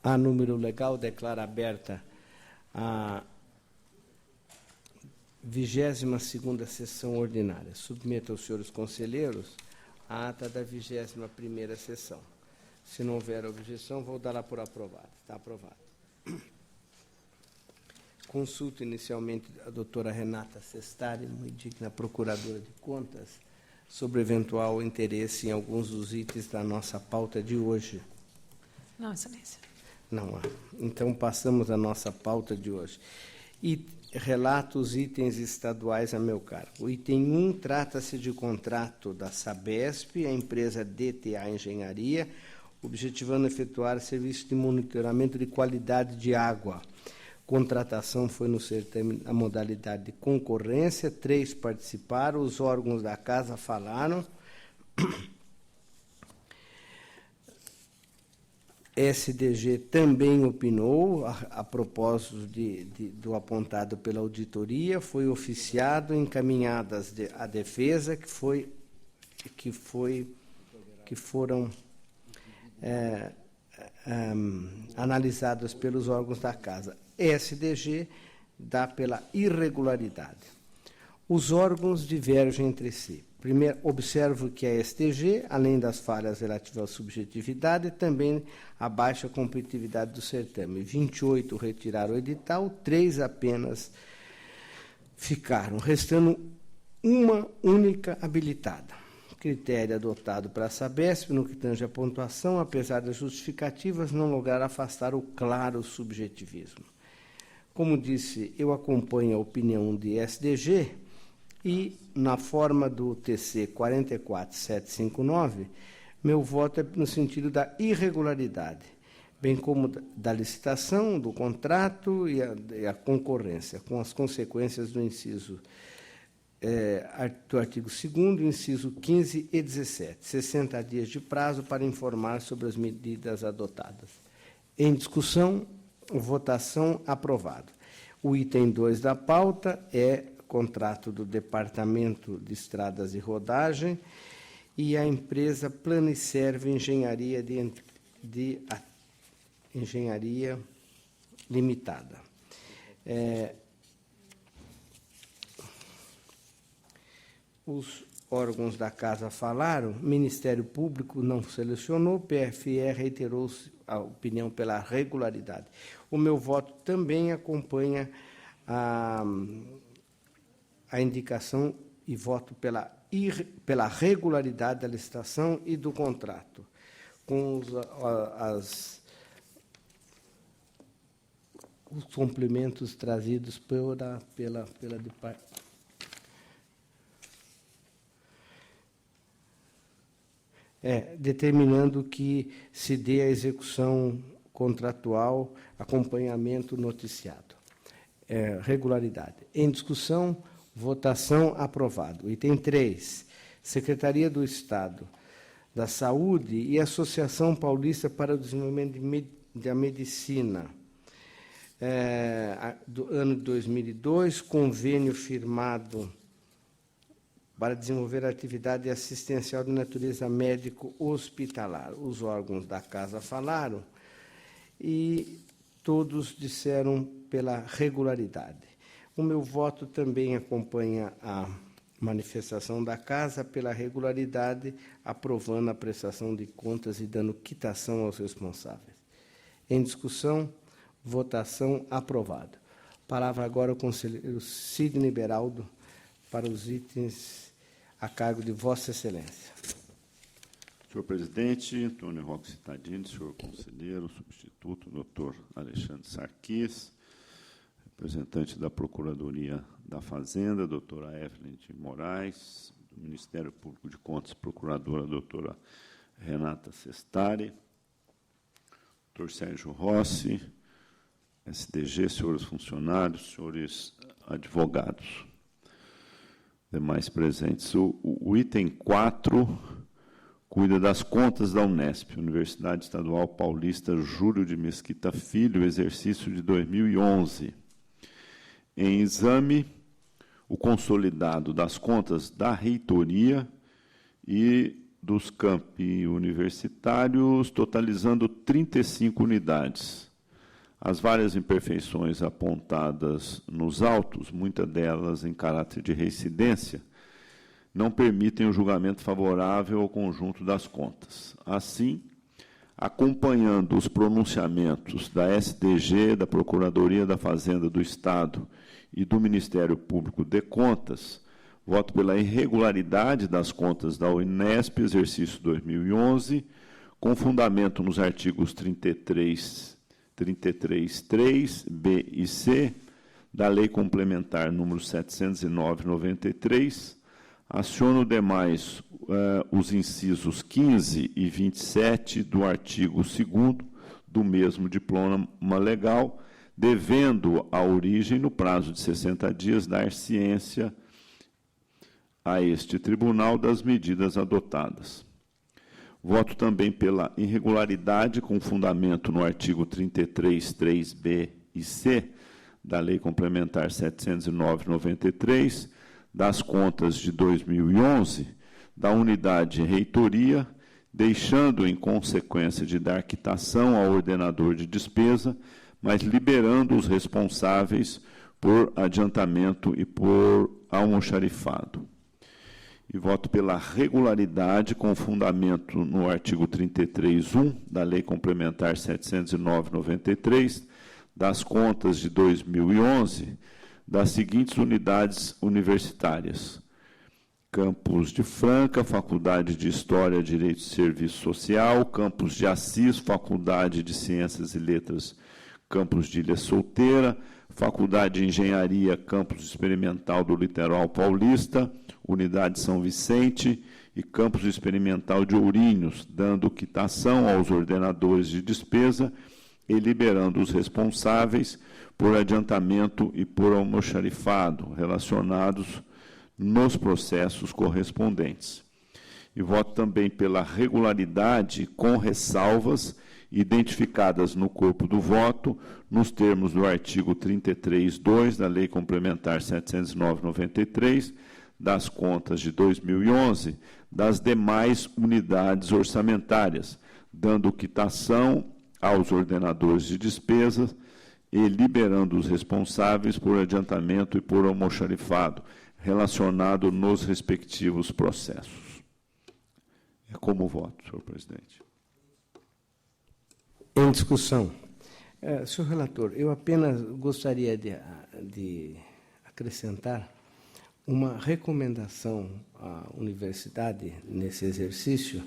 A número legal, declara aberta a 22ª sessão ordinária. Submeto aos senhores conselheiros a ata da 21ª sessão. Se não houver objeção, vou dá-la por aprovada. Está aprovado. Consulto inicialmente a doutora Renata Sestari, muito digna procuradora de contas, sobre eventual interesse em alguns dos itens da nossa pauta de hoje. Não, Excelência. Não há. Então, passamos à nossa pauta de hoje. E relato os itens estaduais a meu cargo. O item 1 trata-se de contrato da Sabesp, a empresa DTA Engenharia, objetivando efetuar serviço de monitoramento de qualidade de água. Contratação foi no certame a modalidade de concorrência, 3 participaram, os órgãos da casa falaram. SDG também opinou a propósito do apontado pela auditoria, foi oficiado, encaminhadas à defesa, que foram analisadas pelos órgãos da casa. SDG dá pela irregularidade. Os órgãos divergem entre si. Primeiro, observo que a STG, além das falhas relativas à subjetividade, também a baixa competitividade do certame. 28 retiraram o edital, 3 apenas ficaram, restando uma única habilitada. Critério adotado para a Sabesp, no que tange a pontuação, apesar das justificativas, não lograram afastar o claro subjetivismo. Como disse, eu acompanho a opinião de SDG, e, na forma do TC 44759, meu voto é no sentido da irregularidade, bem como da licitação, do contrato e a concorrência, com as consequências do inciso do artigo 2º, inciso 15 e 17. 60 dias de prazo para informar sobre as medidas adotadas. Em discussão, votação aprovado. O item 2 da pauta é contrato do Departamento de Estradas e Rodagem e a empresa Planiserve Engenharia de Engenharia Limitada. Os órgãos da Casa falaram, Ministério Público não selecionou, PFE reiterou a opinião pela regularidade. O meu voto também acompanha a indicação e voto pela regularidade da licitação e do contrato, com os complementos trazidos pela determinando que se dê a execução contratual, acompanhamento noticiado. Regularidade. Em discussão, votação aprovado. Item 3, Secretaria do Estado da Saúde e Associação Paulista para o Desenvolvimento da Medicina, do ano de 2002, convênio firmado para desenvolver atividade assistencial de natureza médico-hospitalar. Os órgãos da Casa falaram e todos disseram pela regularidade. O meu voto também acompanha a manifestação da Casa pela regularidade, aprovando a prestação de contas e dando quitação aos responsáveis. Em discussão, votação aprovado. Palavra agora ao conselheiro Sidney Beraldo para os itens a cargo de Vossa Excelência. Senhor presidente, Antônio Roque Cittadini, senhor conselheiro, substituto, doutor Alexandre Sarquis, representante da Procuradoria da Fazenda, doutora Evelyn de Moraes, do Ministério Público de Contas, procuradora, doutora Renata Sestari, doutor Sérgio Rossi, SDG, senhores funcionários, senhores advogados, demais presentes. O item 4 cuida das contas da Unesp, Universidade Estadual Paulista Júlio de Mesquita Filho, exercício de 2011. Em exame, o consolidado das contas da reitoria e dos campi universitários, totalizando 35 unidades. As várias imperfeições apontadas nos autos, muitas delas em caráter de reincidência, não permitem o julgamento favorável ao conjunto das contas. Assim, acompanhando os pronunciamentos da SDG, da Procuradoria da Fazenda do Estado e do Ministério Público de Contas, voto pela irregularidade das contas da Unesp, exercício 2011, com fundamento nos artigos 33.3, B e C, da Lei Complementar número 709/93, aciono demais os incisos 15 e 27 do artigo 2º do mesmo diploma legal, devendo a origem, no prazo de 60 dias, dar ciência a este tribunal das medidas adotadas. Voto também pela irregularidade com fundamento no artigo 33.3b e c da Lei Complementar 709/93, das contas de 2011, da unidade reitoria, deixando, em consequência de dar quitação ao ordenador de despesa, mas liberando os responsáveis por adiantamento e por almoxarifado. E voto pela regularidade com fundamento no artigo 33.1 da Lei Complementar 709/93, das contas de 2011, das seguintes unidades universitárias: Campus de Franca, Faculdade de História, Direito e Serviço Social; Campus de Assis, Faculdade de Ciências e Letras, Campus de Ilha Solteira; Faculdade de Engenharia, Campus Experimental do Litoral Paulista, Unidade São Vicente, e Campus Experimental de Ourinhos, dando quitação aos ordenadores de despesa e liberando os responsáveis por adiantamento e por almoxarifado, relacionados nos processos correspondentes. E voto também pela regularidade com ressalvas identificadas no corpo do voto, nos termos do artigo 33.2 da Lei Complementar 709/93, das contas de 2011, das demais unidades orçamentárias, dando quitação aos ordenadores de despesas e liberando os responsáveis por adiantamento e por almoxarifado, relacionado nos respectivos processos. É como voto, senhor presidente. Em discussão. Senhor relator, eu apenas gostaria de acrescentar uma recomendação à universidade nesse exercício,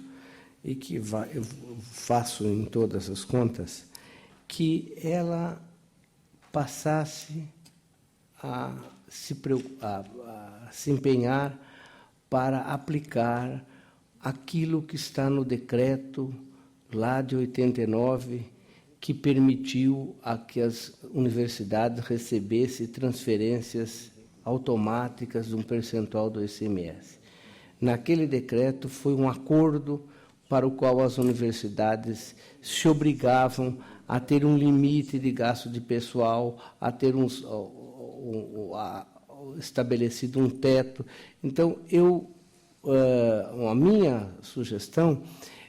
e que eu faço em todas as contas, que ela passasse a se empenhar para aplicar aquilo que está no decreto lá de 89, que permitiu a que as universidades recebessem transferências automáticas de um percentual do ICMS. Naquele decreto foi um acordo para o qual as universidades se obrigavam a ter um limite de gasto de pessoal, a ter estabelecido um teto. Então, a minha sugestão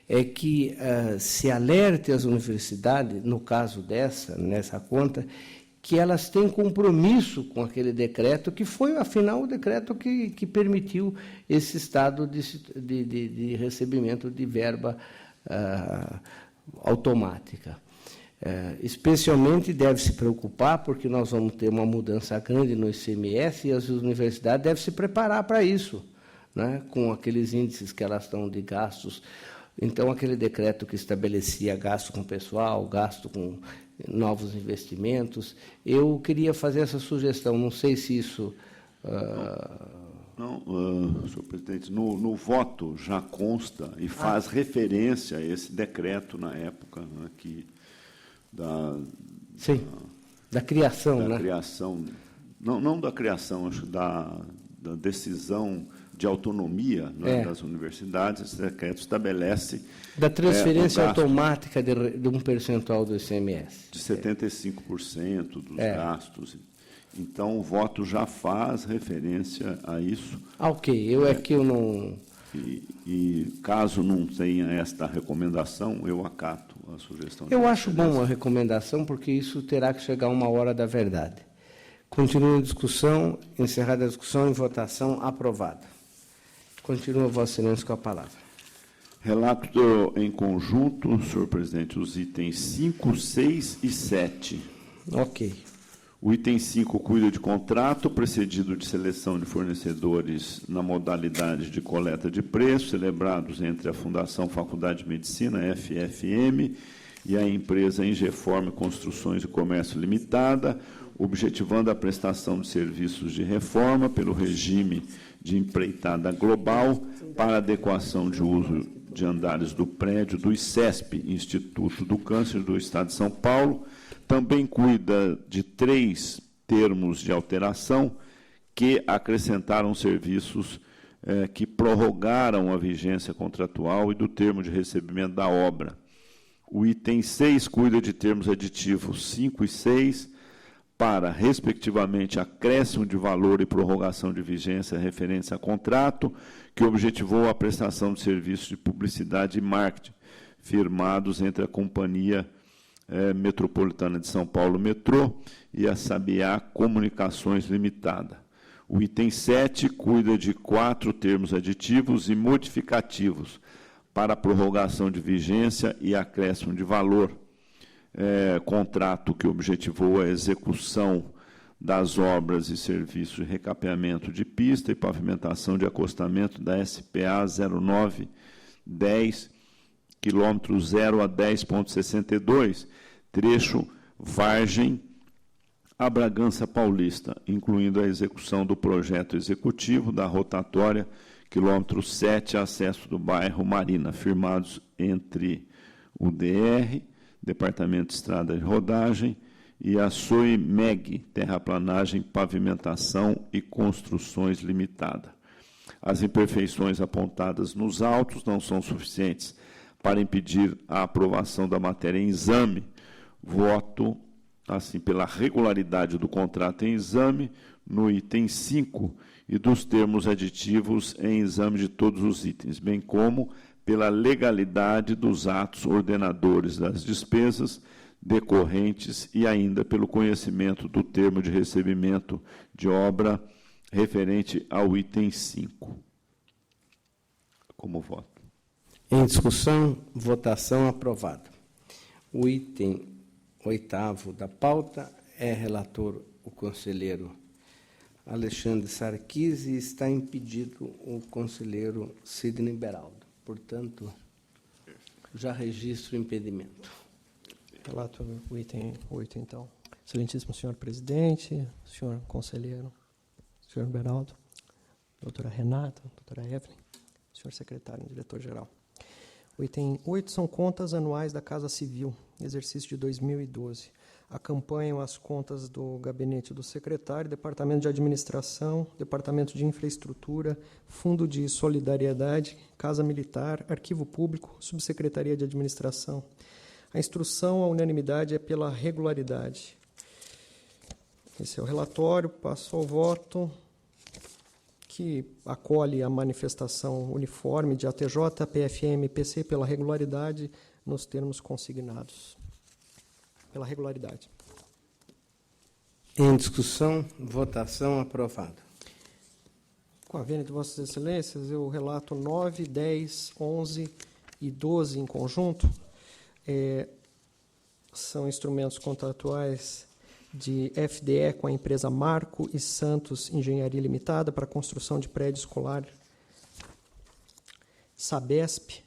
é que se alerte as universidades, no caso nessa conta, que elas têm compromisso com aquele decreto, que foi, afinal, o decreto que permitiu esse estado de recebimento de verba automática. Especialmente deve se preocupar, porque nós vamos ter uma mudança grande no ICMS, e as universidades devem se preparar para isso, né, com aqueles índices que elas estão de gastos. Então, aquele decreto que estabelecia gasto com pessoal, gasto com novos investimentos, eu queria fazer essa sugestão, não sei se isso... senhor presidente, no voto já consta e faz referência a esse decreto na época, né, da criação, da né? Criação, não da criação, acho da decisão de autonomia, né, das universidades. Esse decreto estabelece da transferência automática de um percentual do ICMS. De 75% dos gastos. Então, o voto já faz referência a isso. Ok, eu não... E caso não tenha esta recomendação, eu acato a sugestão. Eu acho bom a recomendação, porque isso terá que chegar uma hora da verdade. Continua a discussão, encerrada a discussão, em votação, aprovada. Continua Vossa Excelência com a palavra. Relato em conjunto, senhor presidente, os itens 5, 6 e 7. Ok. O item 5 cuida de contrato precedido de seleção de fornecedores na modalidade de coleta de preços, celebrados entre a Fundação Faculdade de Medicina, FFM, e a empresa Ingeform Construções e Comércio Limitada, objetivando a prestação de serviços de reforma pelo regime de empreitada global para adequação de uso de andares do prédio do ICESP, Instituto do Câncer do Estado de São Paulo. Também cuida de 3 termos de alteração que acrescentaram serviços que prorrogaram a vigência contratual e do termo de recebimento da obra. O item 6 cuida de termos aditivos 5 e 6 para, respectivamente, acréscimo de valor e prorrogação de vigência referentes a contrato, que objetivou a prestação de serviços de publicidade e marketing, firmados entre a Companhia Metropolitana de São Paulo, Metrô, e a Sabiá Comunicações Limitada. O item 7 cuida de 4 termos aditivos e modificativos para prorrogação de vigência e acréscimo de valor, contrato que objetivou a execução das obras e serviços de recapeamento de pista e pavimentação de acostamento da SPA 0910, quilômetro 0 a 10,62, trecho Vargem a Bragança Paulista, incluindo a execução do projeto executivo da rotatória quilômetro 7, acesso do bairro Marina, firmados entre o DR, Departamento de Estrada de Rodagem, e a SOIMEG, Terraplanagem, Pavimentação e Construções Limitada. As imperfeições apontadas nos autos não são suficientes para impedir a aprovação da matéria em exame. Voto, assim, pela regularidade do contrato em exame, no item 5, e dos termos aditivos em exame de todos os itens, bem como pela legalidade dos atos ordenadores das despesas decorrentes e ainda pelo conhecimento do termo de recebimento de obra referente ao item 5. Como voto? Em discussão, votação aprovada. O item 8º da pauta é relator o conselheiro Alexandre Sarquis e está impedido o conselheiro Sidney Beraldo. Portanto, já registro o impedimento. Relato o item 8, então. Excelentíssimo senhor presidente, senhor conselheiro, senhor Beraldo, doutora Renata, doutora Evelyn, senhor secretário e diretor-geral. O item 8 são contas anuais da Casa Civil, exercício de 2012. Acompanham as contas do Gabinete do Secretário, Departamento de Administração, Departamento de Infraestrutura, Fundo de Solidariedade, Casa Militar, Arquivo Público, Subsecretaria de Administração. A instrução, a unanimidade é pela regularidade. Esse é o relatório, passo ao voto, que acolhe a manifestação uniforme de ATJ, PFM e PC pela regularidade nos termos consignados. Pela regularidade. Em discussão, votação aprovada. Com a vênia de Vossas Excelências, eu relato 9, 10, 11 e 12 em conjunto. São instrumentos contratuais de FDE com a empresa Marco e Santos Engenharia Limitada para a construção de prédio escolar Sabesp,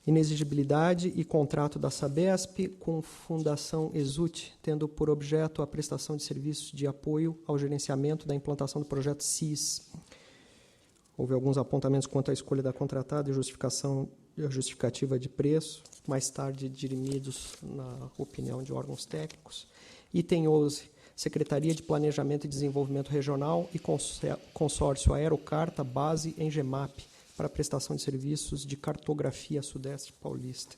inexigibilidade e contrato da Sabesp com Fundação Exut, tendo por objeto a prestação de serviços de apoio ao gerenciamento da implantação do projeto CIS. Houve alguns apontamentos quanto à escolha da contratada e justificativa de preço, mais tarde dirimidos na opinião de órgãos técnicos. Item 11, Secretaria de Planejamento e Desenvolvimento Regional e Consórcio Aerocarta Base em GEMAP, para prestação de serviços de cartografia Sudeste Paulista.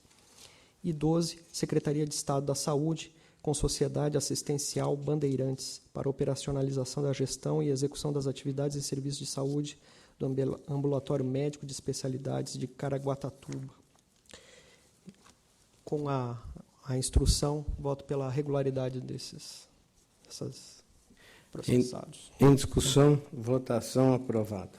E 12, Secretaria de Estado da Saúde, com Sociedade Assistencial Bandeirantes, para operacionalização da gestão e execução das atividades e serviços de saúde do Ambulatório Médico de Especialidades de Caraguatatuba. Com a instrução, voto pela regularidade desses processados. Em discussão, votação aprovada.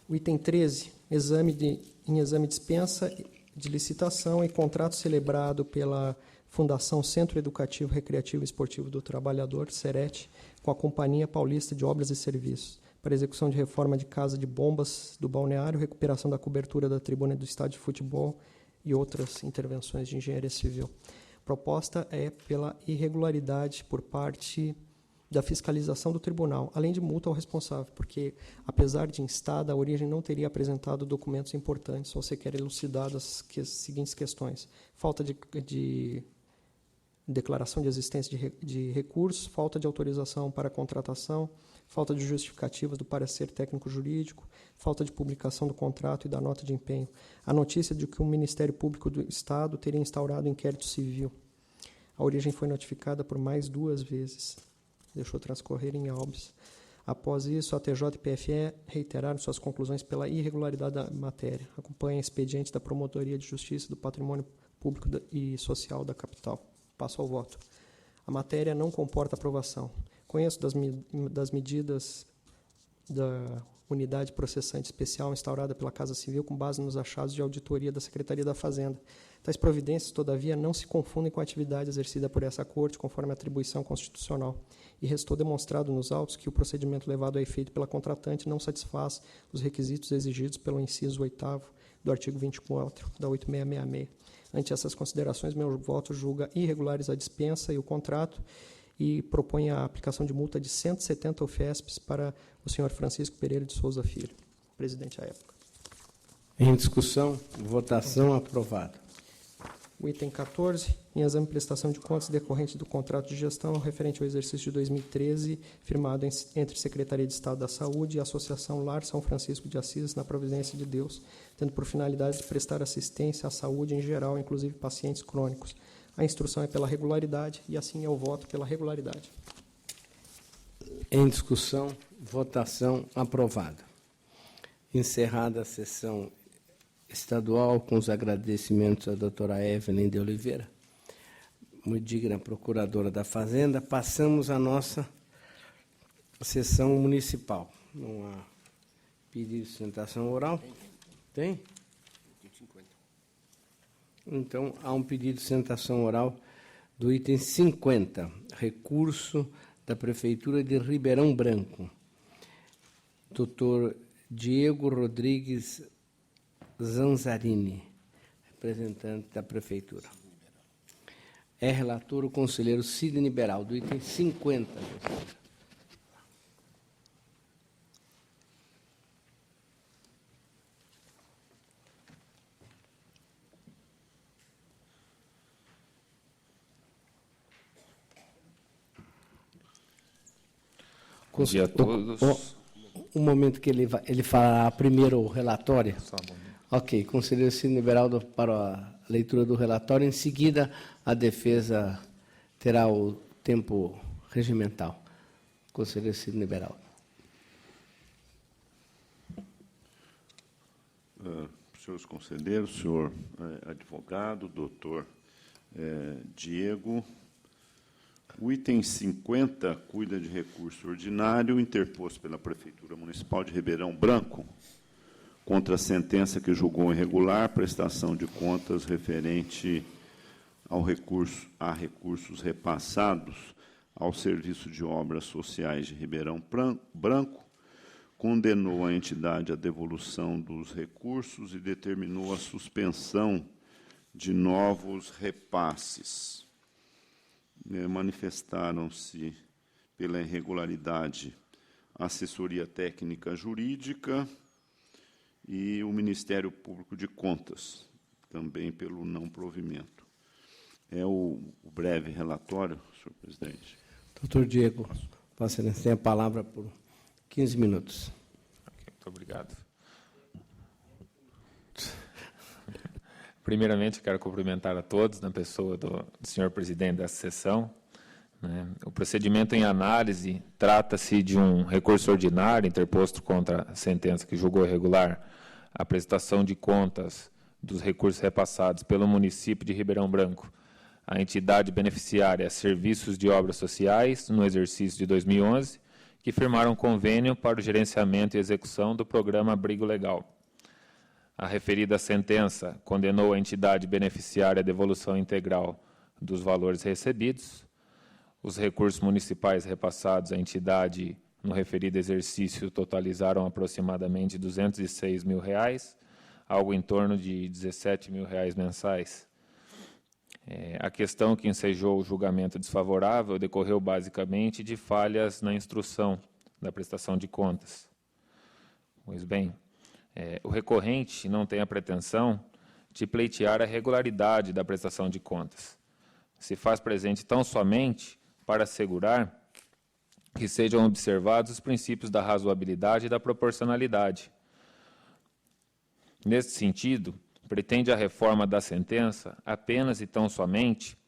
O item 13, em exame dispensa de licitação e contrato celebrado pela Fundação Centro Educativo, Recreativo e Esportivo do Trabalhador, SERET, com a Companhia Paulista de Obras e Serviços, para execução de reforma de casa de bombas do balneário, recuperação da cobertura da tribuna do estádio de futebol e outras intervenções de engenharia civil. Proposta é pela irregularidade por parte da fiscalização do tribunal, além de multa ao responsável, porque, apesar de instada, a origem não teria apresentado documentos importantes ou sequer elucidado as seguintes questões: falta de declaração de existência de recursos, falta de autorização para contratação, falta de justificativas do parecer técnico-jurídico, falta de publicação do contrato e da nota de empenho, a notícia de que o Ministério Público do Estado teria instaurado inquérito civil. A origem foi notificada por mais 2 vezes. Deixou transcorrer em habeas. Após isso, a TJ e PFE reiteraram suas conclusões pela irregularidade da matéria. Acompanha expediente da Promotoria de Justiça do Patrimônio Público e Social da capital. Passo ao voto. A matéria não comporta aprovação. Conheço das medidas da unidade processante especial instaurada pela Casa Civil com base nos achados de auditoria da Secretaria da Fazenda. Tais providências, todavia, não se confundem com a atividade exercida por essa Corte, conforme a atribuição constitucional. E restou demonstrado nos autos que o procedimento levado a efeito pela contratante não satisfaz os requisitos exigidos pelo inciso 8º do artigo 24 da 8666. Ante essas considerações, meu voto julga irregulares a dispensa e o contrato e propõe a aplicação de multa de 170 UFESPs para o senhor Francisco Pereira de Souza Filho, presidente à época. Em discussão, votação aprovada. O item 14, em exame e prestação de contas decorrente do contrato de gestão referente ao exercício de 2013, firmado entre Secretaria de Estado da Saúde e a Associação Lar São Francisco de Assis, na Providência de Deus, tendo por finalidade de prestar assistência à saúde em geral, inclusive pacientes crônicos. A instrução é pela regularidade e, assim, eu voto pela regularidade. Em discussão, votação aprovada. Encerrada a sessão estadual, com os agradecimentos à doutora Evelyn de Oliveira, muito digna procuradora da Fazenda, passamos à nossa sessão municipal. Não há pedido de sustentação oral? Tem? Então, há um pedido de sustentação oral do item 50, recurso da Prefeitura de Ribeirão Branco. Doutor Diego Rodrigues Zanzarini, representante da Prefeitura. É relator o conselheiro Sidney Beraldo, do item 50. Bom dia a todos. Um momento que ele fará primeiro o relatório. Só um momento. Ok, conselheiro Sidney Beraldo para a leitura do relatório. Em seguida, a defesa terá o tempo regimental. Conselheiro Sidney Beraldo. Senhores conselheiros, senhor advogado, doutor Diego, o item 50 cuida de recurso ordinário interposto pela Prefeitura Municipal de Ribeirão Branco contra a sentença que julgou irregular a prestação de contas referente a recursos repassados ao Serviço de Obras Sociais de Ribeirão Branco, condenou a entidade à devolução dos recursos e determinou a suspensão de novos repasses. Manifestaram-se pela irregularidade a Assessoria Técnica Jurídica e o Ministério Público de Contas, também pelo não provimento. É o breve relatório, senhor presidente. Doutor Diego, Vossa Excelência tem a palavra por 15 minutos. Okay, muito obrigado. Primeiramente, quero cumprimentar a todos, na pessoa do senhor presidente dessa sessão, né? O procedimento em análise trata-se de um recurso ordinário interposto contra a sentença que julgou irregular a prestação de contas dos recursos repassados pelo município de Ribeirão Branco à entidade beneficiária Serviços de Obras Sociais no exercício de 2011, que firmaram convênio para o gerenciamento e execução do programa Abrigo Legal. A referida sentença condenou a entidade beneficiária à devolução integral dos valores recebidos. Os recursos municipais repassados à entidade no referido exercício totalizaram aproximadamente R$ 206 mil, algo em torno de R$ 17 mil mensais. A questão que ensejou o julgamento desfavorável decorreu basicamente de falhas na instrução da prestação de contas. Pois bem, o recorrente não tem a pretensão de pleitear a regularidade da prestação de contas. Se faz presente tão somente para assegurar que sejam observados os princípios da razoabilidade e da proporcionalidade. Neste sentido, pretende a reforma da sentença apenas e tão somente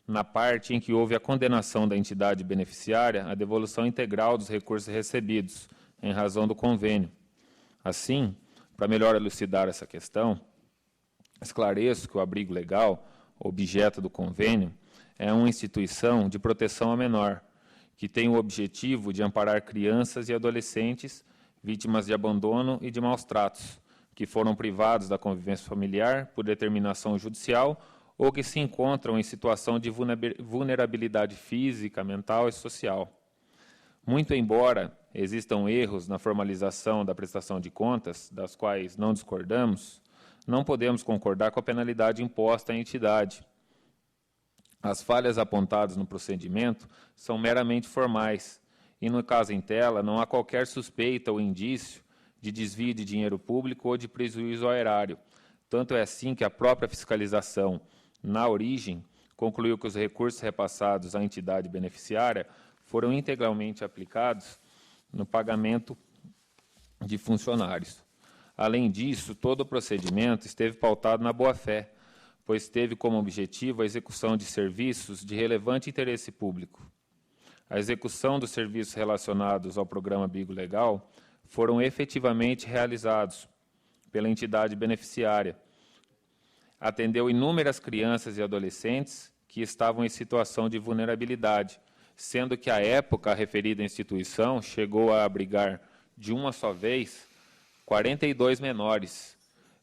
na parte em que houve a condenação da entidade beneficiária à devolução integral dos recursos recebidos, em razão do convênio. Assim, para melhor elucidar essa questão, esclareço que o abrigo legal, objeto do convênio, é uma instituição de proteção ao menor, que tem o objetivo de amparar crianças e adolescentes vítimas de abandono e de maus tratos, que foram privados da convivência familiar por determinação judicial ou que se encontram em situação de vulnerabilidade física, mental e social. Muito embora existam erros na formalização da prestação de contas, das quais não discordamos, não podemos concordar com a penalidade imposta à entidade. As falhas apontadas no procedimento são meramente formais e, no caso em tela, não há qualquer suspeita ou indício de desvio de dinheiro público ou de prejuízo ao erário. Tanto é assim que a própria fiscalização, na origem, concluiu que os recursos repassados à entidade beneficiária foram integralmente aplicados no pagamento de funcionários. Além disso, todo o procedimento esteve pautado na boa-fé, pois teve como objetivo a execução de serviços de relevante interesse público. A execução dos serviços relacionados ao programa Abrigo Legal foram efetivamente realizados pela entidade beneficiária. Atendeu inúmeras crianças e adolescentes que estavam em situação de vulnerabilidade, sendo que, à época, a referida instituição chegou a abrigar, de uma só vez, 42 menores,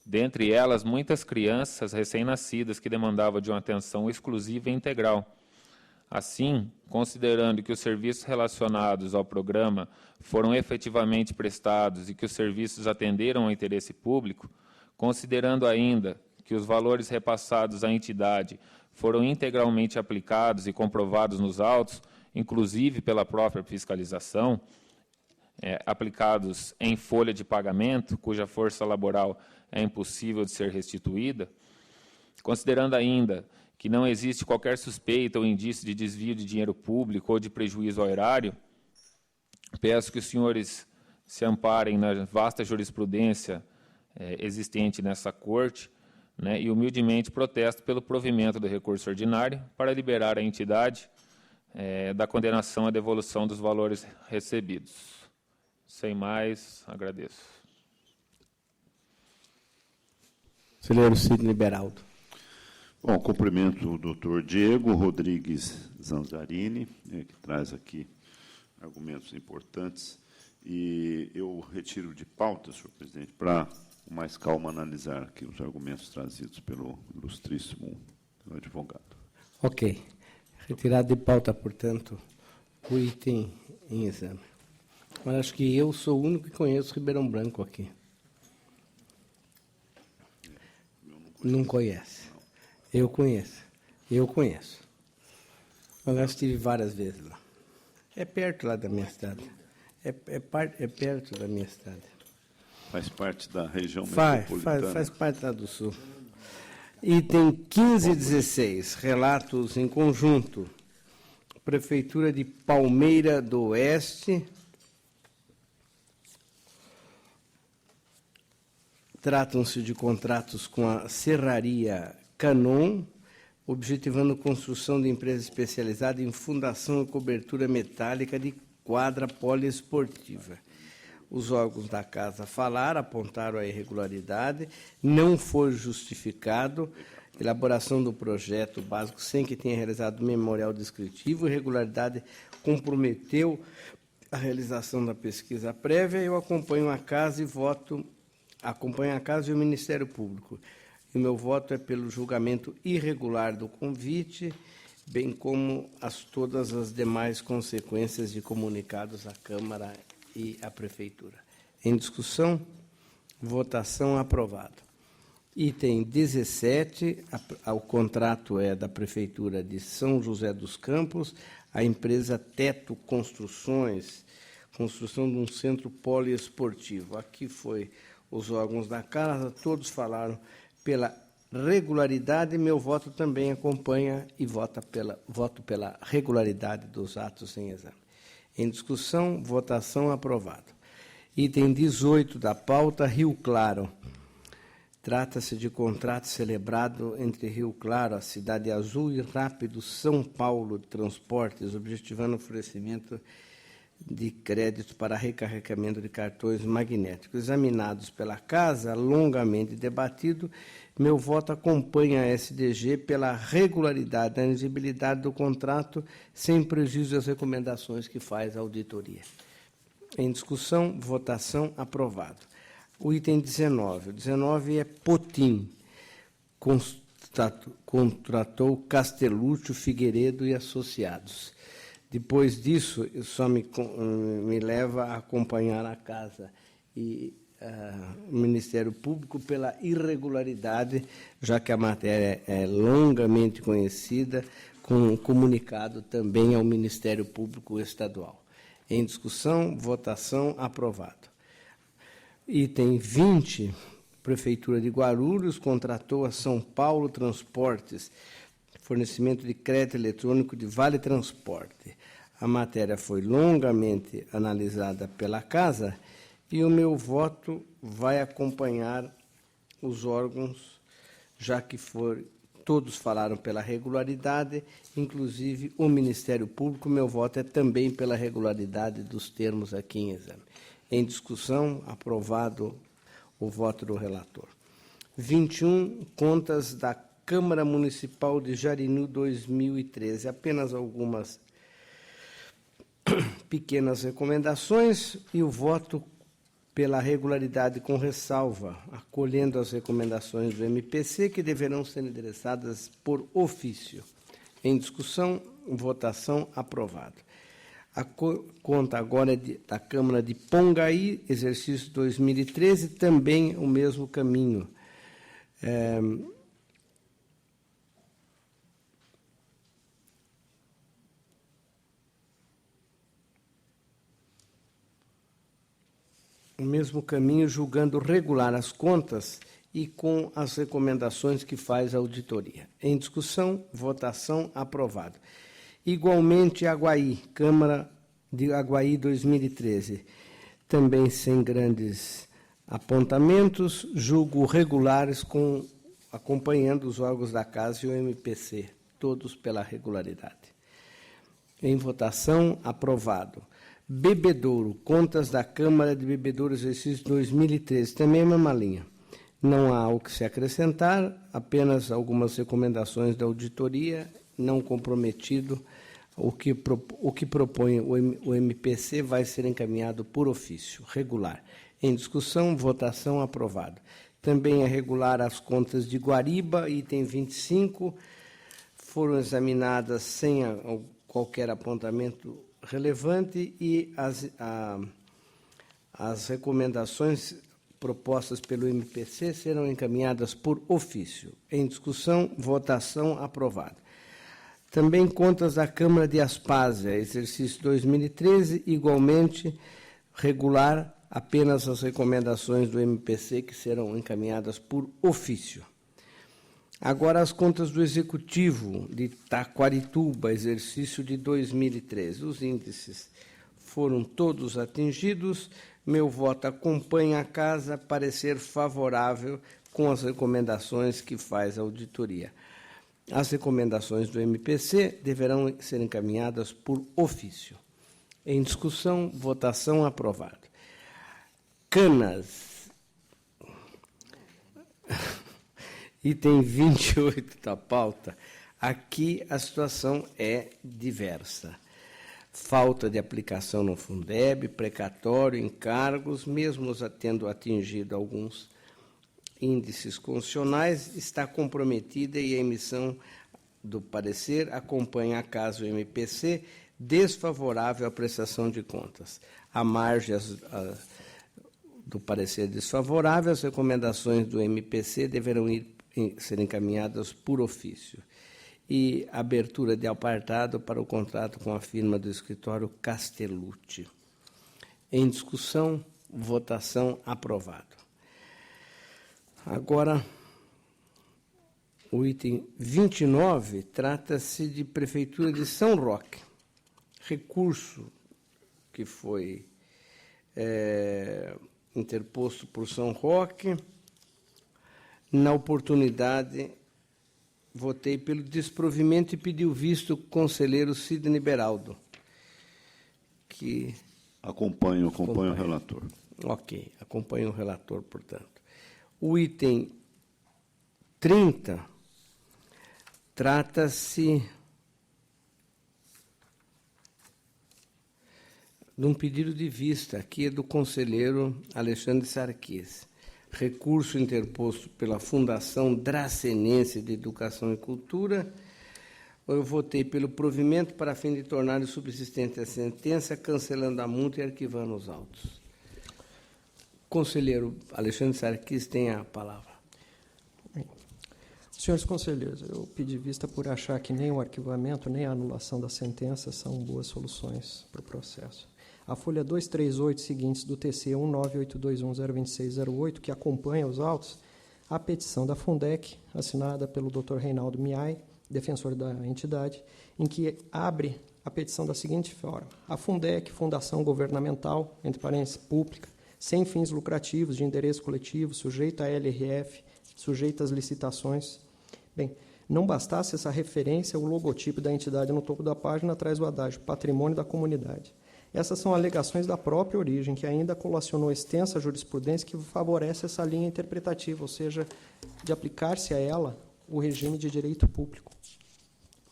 dentre elas muitas crianças recém-nascidas que demandavam de uma atenção exclusiva e integral. Assim, considerando que os serviços relacionados ao programa foram efetivamente prestados e que os serviços atenderam ao interesse público, considerando ainda que os valores repassados à entidade foram integralmente aplicados e comprovados nos autos, inclusive pela própria fiscalização, aplicados em folha de pagamento, cuja força laboral é impossível de ser restituída, considerando ainda que não existe qualquer suspeita ou indício de desvio de dinheiro público ou de prejuízo ao erário, peço que os senhores se amparem na vasta jurisprudência existente nessa Corte, né, e humildemente protesto pelo provimento do recurso ordinário para liberar a entidade da condenação à devolução dos valores recebidos. Sem mais, agradeço. Conselheiro Sidney Beraldo. Bom, cumprimento o doutor Diego Rodrigues Zanzarini, que traz aqui argumentos importantes, e eu retiro de pauta, senhor presidente, para com mais calma analisar aqui os argumentos trazidos pelo ilustríssimo advogado. Ok. Retirado de pauta, portanto, o item em exame. Mas acho que eu sou o único que conheço Ribeirão Branco aqui. Não conhece. Eu conheço. Mas eu estive várias vezes lá. É perto lá da minha cidade. É perto da minha cidade. Faz parte da região metropolitana. Faz parte lá do sul. Item 15 e 16, relatos em conjunto. Prefeitura de Palmeira do Oeste. Tratam-se de contratos com a Serraria Canon objetivando construção de empresa especializada em fundação e cobertura metálica de quadra poliesportiva. Os órgãos da Casa falaram, apontaram a irregularidade, não foi justificado elaboração do projeto básico sem que tenha realizado memorial descritivo, irregularidade comprometeu a realização da pesquisa prévia. Eu acompanho a Casa e o Ministério Público. E o meu voto é pelo julgamento irregular do convite, bem como todas as demais consequências de comunicados à Câmara e à Prefeitura. Em discussão, votação aprovado. Item 17, o contrato é da Prefeitura de São José dos Campos, a empresa Teto Construções, construção de um centro poliesportivo. Aqui foi os órgãos da Casa, todos falaram pela regularidade, meu voto também acompanha e voto pela regularidade dos atos em exame. Em discussão, votação aprovado. Item 18 da pauta, Rio Claro. Trata-se de contrato celebrado entre Rio Claro, a Cidade Azul e Rápido São Paulo de Transportes, objetivando o oferecimento de crédito para recarregamento de cartões magnéticos. Examinados pela Casa, longamente debatido, meu voto acompanha a SDG pela regularidade da elegibilidade do contrato, sem prejuízo das recomendações que faz a auditoria. Em discussão, votação aprovado. O item 19. O 19 é Potim. Contratou Castellucci, Figueiredo e Associados. Depois disso, só me leva a acompanhar a Casa e o Ministério Público pela irregularidade, já que a matéria é longamente conhecida, com um comunicado também ao Ministério Público Estadual. Em discussão, votação aprovado. Item 20, Prefeitura de Guarulhos contratou a São Paulo Transportes, fornecimento de crédito eletrônico de Vale Transporte. A matéria foi longamente analisada pela Casa e o meu voto vai acompanhar os órgãos, já que todos falaram pela regularidade, inclusive o Ministério Público. Meu voto é também pela regularidade dos termos aqui em exame. Em discussão, aprovado o voto do relator. 21, contas da Câmara Municipal de Jarinu 2013. Apenas algumas pequenas recomendações e o voto pela regularidade com ressalva, acolhendo as recomendações do MPC, que deverão ser endereçadas por ofício. Em discussão, votação aprovado. A conta agora é da Câmara de Pongaí, exercício 2013, também o mesmo caminho. O mesmo caminho, julgando regular as contas e com as recomendações que faz a auditoria. Em discussão, votação aprovado. Igualmente, Aguaí, Câmara de Aguaí 2013, também sem grandes apontamentos, julgo regulares, acompanhando os órgãos da Casa e o MPC, todos pela regularidade. Em votação, aprovado. Bebedouro, contas da Câmara de Bebedouro, exercício 2013, também a mesma linha. Não há o que se acrescentar, apenas algumas recomendações da auditoria, não comprometido. O que propõe o MPC vai ser encaminhado por ofício, regular. Em discussão, votação aprovado. Também é regular as contas de Guariba, item 25, foram examinadas sem qualquer apontamento relevante e as recomendações propostas pelo MPC serão encaminhadas por ofício. Em discussão, votação aprovado. Também contas da Câmara de Aspásia, exercício 2013, igualmente regular, apenas as recomendações do MPC que serão encaminhadas por ofício. Agora as contas do Executivo de Taquarituba, exercício de 2013. Os índices foram todos atingidos. Meu voto acompanha a Casa, parecer favorável com as recomendações que faz a auditoria. As recomendações do MPC deverão ser encaminhadas por ofício. Em discussão, votação, aprovado. Canas. Item 28 da pauta. Aqui a situação é diversa. Falta de aplicação no Fundeb, precatório, encargos, mesmo tendo atingido alguns índices constitucionais, está comprometida e a emissão do parecer acompanha caso o MPC desfavorável à prestação de contas. À margem do parecer desfavorável, as recomendações do MPC deverão ser encaminhadas por ofício. E abertura de apartado para o contrato com a firma do escritório Castellucci. Em discussão, votação, aprovado. Agora, o item 29 trata-se de Prefeitura de São Roque. Recurso que foi interposto por São Roque. Na oportunidade, votei pelo desprovimento e pediu visto o conselheiro Sidney Beraldo, que... Acompanho o relator. Ok, acompanho o relator, portanto. O item 30 trata-se de um pedido de vista, aqui é do conselheiro Alexandre Sarquis. Recurso interposto pela Fundação Dracenense de Educação e Cultura. Eu votei pelo provimento para fim de tornar subsistente a sentença, cancelando a multa e arquivando os autos. Conselheiro Alexandre Sarquis tem a palavra. Senhores conselheiros, eu pedi vista por achar que nem o arquivamento nem a anulação da sentença são boas soluções para o processo. A folha 238 seguintes do TC 19821.02608, que acompanha os autos, a petição da Fundec, assinada pelo Dr. Reinaldo Miai, defensor da entidade, em que abre a petição da seguinte forma: a Fundec, fundação governamental, entre parênteses, pública, sem fins lucrativos, de endereço coletivo, sujeita a LRF, sujeita às licitações. Bem, não bastasse essa referência, o logotipo da entidade no topo da página traz o adágio patrimônio da comunidade. Essas são alegações da própria origem, que ainda colacionou extensa jurisprudência que favorece essa linha interpretativa, ou seja, de aplicar-se a ela o regime de direito público.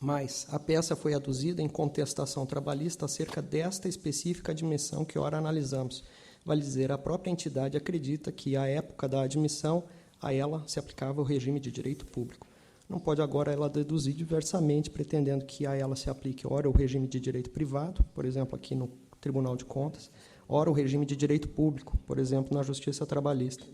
Mas a peça foi aduzida em contestação trabalhista acerca desta específica admissão que ora analisamos. Vale dizer, a própria entidade acredita que, à época da admissão, a ela se aplicava o regime de direito público. Não pode agora ela deduzir diversamente, pretendendo que a ela se aplique, ora, o regime de direito privado, por exemplo, aqui no Tribunal de Contas, ora, o regime de direito público, por exemplo, na Justiça Trabalhista.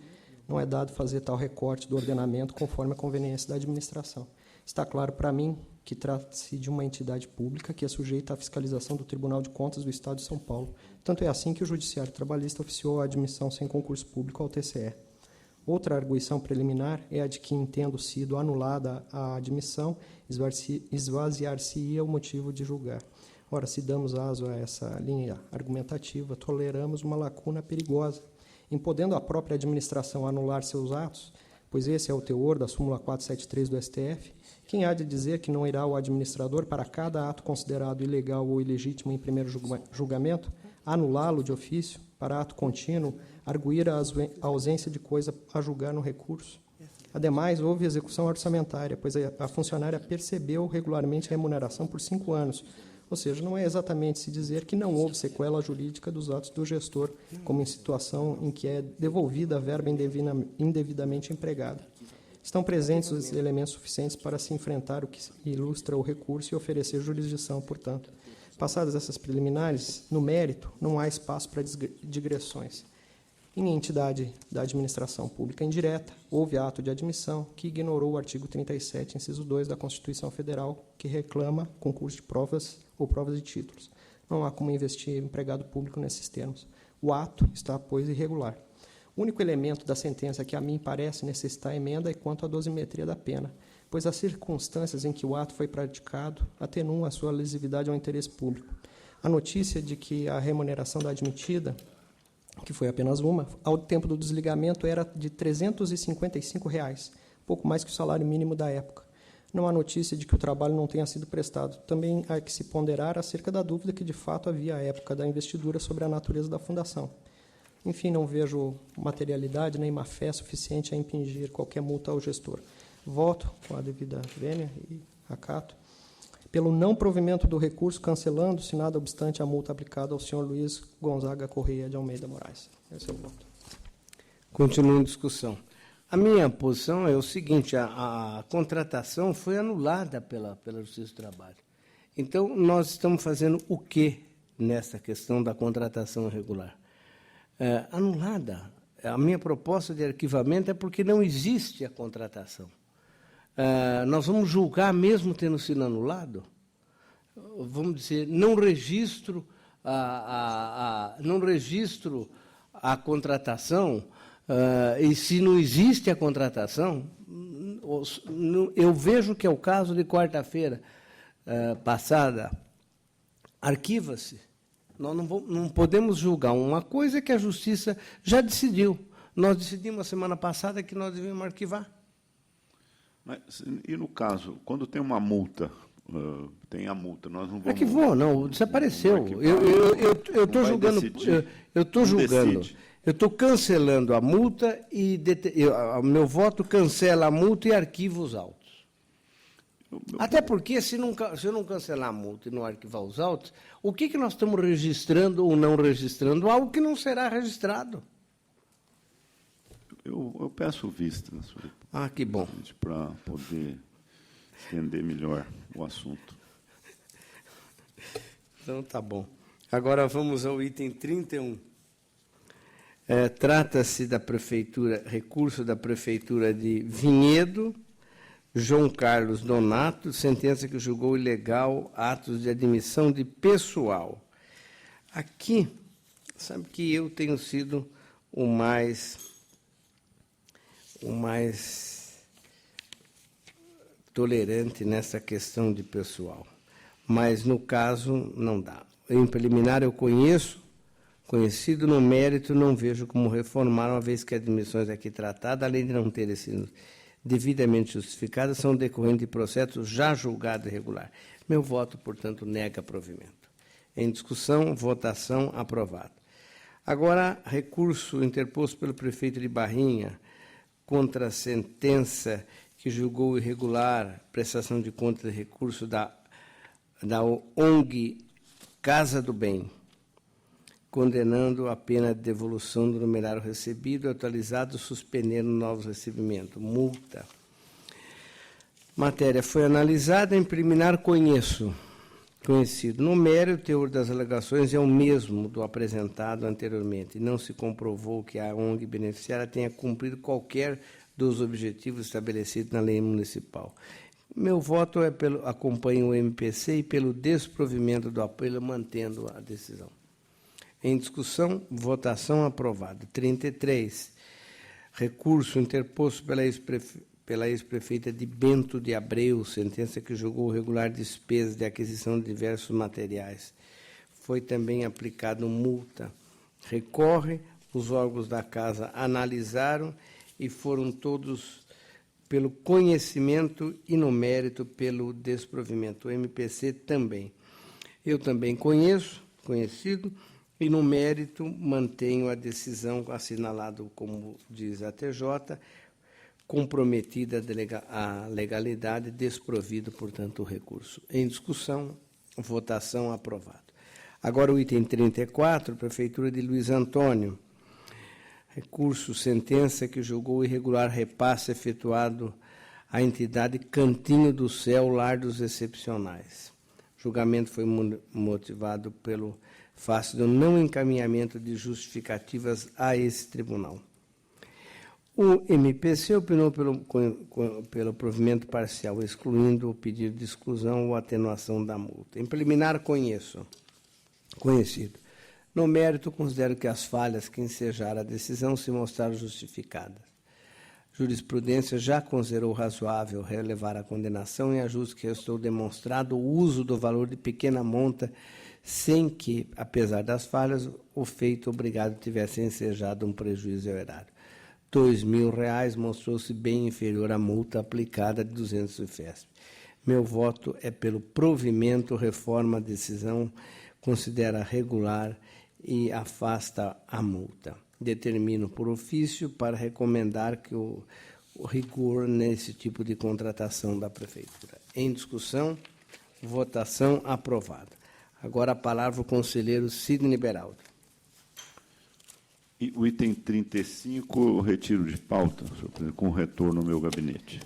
Não é dado fazer tal recorte do ordenamento conforme a conveniência da administração. Está claro para mim que trata-se de uma entidade pública que é sujeita à fiscalização do Tribunal de Contas do Estado de São Paulo. Tanto é assim que o Judiciário Trabalhista oficiou a admissão sem concurso público ao TCE. Outra arguição preliminar é a de que, tendo sido anulada a admissão, esvaziar-se-ia o motivo de julgar. Ora, se damos aso a essa linha argumentativa, toleramos uma lacuna perigosa, em podendo a própria administração anular seus atos, pois esse é o teor da súmula 473 do STF, quem há de dizer que não irá o administrador, para cada ato considerado ilegal ou ilegítimo em primeiro julgamento, anulá-lo de ofício, para ato contínuo, arguir a ausência de coisa a julgar no recurso? Ademais, houve execução orçamentária, pois a funcionária percebeu regularmente a remuneração por 5 anos, ou seja, não é exatamente se dizer que não houve sequela jurídica dos atos do gestor, como em situação em que é devolvida a verba indevidamente empregada. Estão presentes os elementos suficientes para se enfrentar o que ilustra o recurso e oferecer jurisdição, portanto. Passadas essas preliminares, no mérito, não há espaço para digressões. Em entidade da administração pública indireta, houve ato de admissão que ignorou o artigo 37, inciso 2 da Constituição Federal, que reclama concurso de provas ou provas de títulos. Não há como investir empregado público nesses termos. O ato está, pois, irregular. O único elemento da sentença que a mim parece necessitar emenda é quanto à dosimetria da pena, pois as circunstâncias em que o ato foi praticado atenuam a sua lesividade ao interesse público. A notícia de que a remuneração da admitida, que foi apenas uma, ao tempo do desligamento era de R$ 355, pouco mais que o salário mínimo da época. não há notícia de que o trabalho não tenha sido prestado. Também há que se ponderar acerca da dúvida que, de fato, havia à época da investidura sobre a natureza da fundação. Enfim, não vejo materialidade nem má-fé suficiente a impingir qualquer multa ao gestor. Voto, com a devida vênia e acato, pelo não provimento do recurso, cancelando-se, nada obstante, a multa aplicada ao senhor Luiz Gonzaga Correia de Almeida Moraes. Esse é o voto. Continua em discussão. A minha posição é o seguinte, a contratação foi anulada pela Justiça do Trabalho. Então, nós estamos fazendo o quê nessa questão da contratação irregular? Anulada. A minha proposta de arquivamento é porque não existe a contratação. Nós vamos julgar mesmo tendo sido anulado? Vamos dizer, não registro a contratação, e se não existe a contratação, eu vejo que é o caso de quarta-feira passada, arquiva-se. Nós não podemos julgar uma coisa que a Justiça já decidiu. Nós decidimos a semana passada que nós devemos arquivar. Mas, e no caso, quando tem uma multa, tem a multa, nós não vamos... Arquivou, não, desapareceu. Eu estou julgando... Eu estou julgando... Eu estou cancelando a multa e o meu voto cancela a multa e arquiva os autos. Até porque, se eu não cancelar a multa e não arquivar os autos, o que nós estamos registrando ou não registrando? Algo que não será registrado. Eu peço vista, senhor, que bom. Para poder entender melhor o assunto. Então, tá bom. Agora vamos ao item 31. Trata-se da Prefeitura, recurso da Prefeitura de Vinhedo, João Carlos Donato, sentença que julgou ilegal atos de admissão de pessoal. Aqui, sabe que eu tenho sido o mais tolerante nessa questão de pessoal, mas no caso não dá. Em preliminar eu conhecido no mérito, não vejo como reformar, uma vez que as admissões aqui tratadas, além de não terem sido devidamente justificadas, são decorrentes de processo já julgado irregular. Meu voto, portanto, nega provimento. Em discussão, votação, aprovado. Agora, recurso interposto pelo prefeito de Barrinha contra a sentença que julgou irregular prestação de contas de recurso da ONG Casa do Bem, condenando a pena de devolução do numerário recebido, atualizado, suspendendo novos recebimentos. Multa. Matéria foi analisada, em preliminar conhecido. No mérito, o teor das alegações é o mesmo do apresentado anteriormente. Não se comprovou que a ONG beneficiária tenha cumprido qualquer dos objetivos estabelecidos na lei municipal. Meu voto acompanha o MPC e pelo desprovimento do apelo, mantendo a decisão. Em discussão, votação aprovada. 33. Recurso interposto pela ex-prefeita de Bento de Abreu, sentença que julgou regular despesas de aquisição de diversos materiais. Foi também aplicado multa. Recorre, os órgãos da Casa analisaram e foram todos pelo conhecimento e no mérito pelo desprovimento. O MPC também. Eu também conhecido, e no mérito mantenho a decisão assinalada, como diz a TJ, comprometida a legalidade, desprovido, portanto, o recurso. Em discussão, votação, aprovado. Agora o item 34, Prefeitura de Luiz Antônio. Recurso, sentença que julgou irregular repasse efetuado à entidade Cantinho do Céu, Lar dos Excepcionais. O julgamento foi motivado pelo fato do não encaminhamento de justificativas a esse tribunal. O MPC opinou pelo provimento parcial, excluindo o pedido de exclusão ou atenuação da multa. Em preliminar, conhecido. No mérito, considero que as falhas que ensejaram a decisão se mostraram justificadas. Jurisprudência já considerou razoável relevar a condenação em ajuste que restou demonstrado o uso do valor de pequena monta sem que, apesar das falhas, o feito obrigado tivesse ensejado um prejuízo ao erário. R$ 2.000 mostrou-se bem inferior à multa aplicada de 200 do FESP. Meu voto é pelo provimento, reforma a decisão, considera regular e afasta a multa. Determino por ofício para recomendar que o rigor nesse tipo de contratação da Prefeitura. Em discussão, votação aprovada. Agora a palavra o conselheiro Sidney Beraldo. E o item 35, retiro de pauta, senhor presidente, com retorno ao meu gabinete.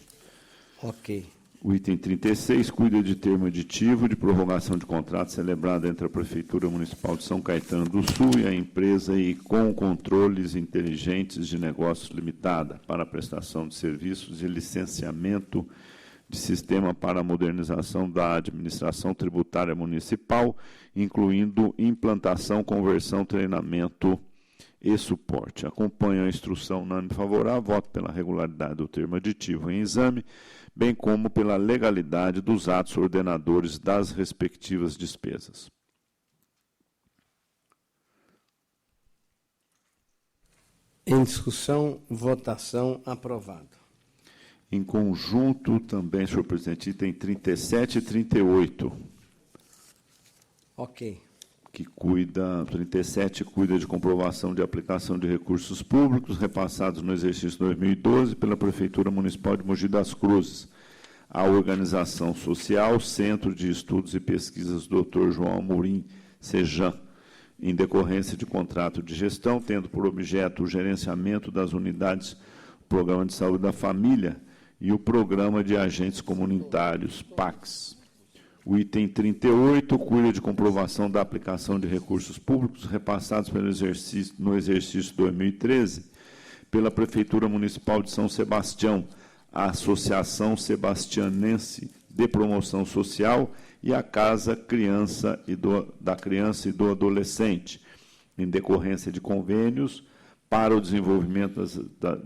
Ok. O item 36 cuida de termo aditivo de prorrogação de contrato celebrado entre a Prefeitura Municipal de São Caetano do Sul e a empresa com Controles Inteligentes de Negócios Limitada para a prestação de serviços e licenciamento de sistema para a modernização da administração tributária municipal, incluindo implantação, conversão, treinamento e suporte. Acompanho a instrução unânime favorável, voto pela regularidade do termo aditivo em exame, bem como pela legalidade dos atos ordenadores das respectivas despesas. Em discussão, votação aprovado. Em conjunto, também, senhor presidente, item 37 e 38. Ok. Que cuida, 37 cuida de comprovação de aplicação de recursos públicos repassados no exercício 2012 pela Prefeitura Municipal de Mogi das Cruzes, a organização social Centro de Estudos e Pesquisas Dr. João Amorim Sejan, em decorrência de contrato de gestão, tendo por objeto o gerenciamento das unidades do Programa de Saúde da Família e o Programa de Agentes Comunitários, PACS. O item 38 cuida de comprovação da aplicação de recursos públicos repassados no exercício 2013 pela Prefeitura Municipal de São Sebastião, a Associação Sebastianense de Promoção Social e a Casa da Criança e do Adolescente, em decorrência de convênios para o desenvolvimento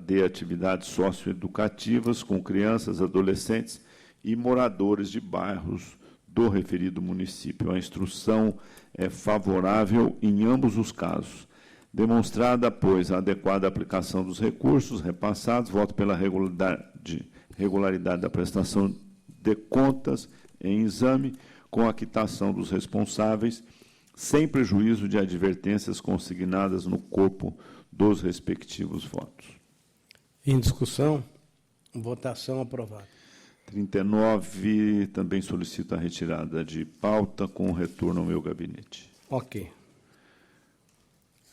de atividades socioeducativas com crianças, adolescentes e moradores de bairros do referido município. A instrução é favorável em ambos os casos. Demonstrada, pois, a adequada aplicação dos recursos repassados, voto pela regularidade da prestação de contas em exame, com a quitação dos responsáveis, sem prejuízo de advertências consignadas no corpo dos respectivos votos. Em discussão, votação aprovada. 39, também solicito a retirada de pauta com retorno ao meu gabinete. Ok.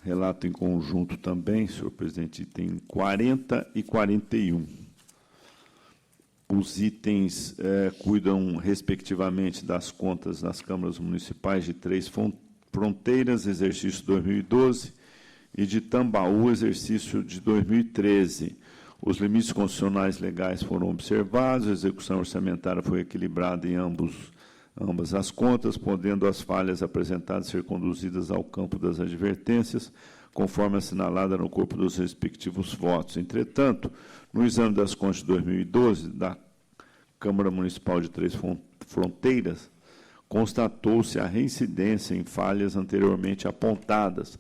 Relato em conjunto também, senhor presidente, item 40 e 41. Os itens cuidam, respectivamente, das contas das câmaras municipais de Três Fronteiras, exercício 2012, e de Tambaú, exercício de 2013. Os limites constitucionais legais foram observados, a execução orçamentária foi equilibrada em ambas as contas, podendo as falhas apresentadas ser conduzidas ao campo das advertências, conforme assinalada no corpo dos respectivos votos. Entretanto, no exame das contas de 2012, da Câmara Municipal de Três Fronteiras, constatou-se a reincidência em falhas anteriormente apontadas,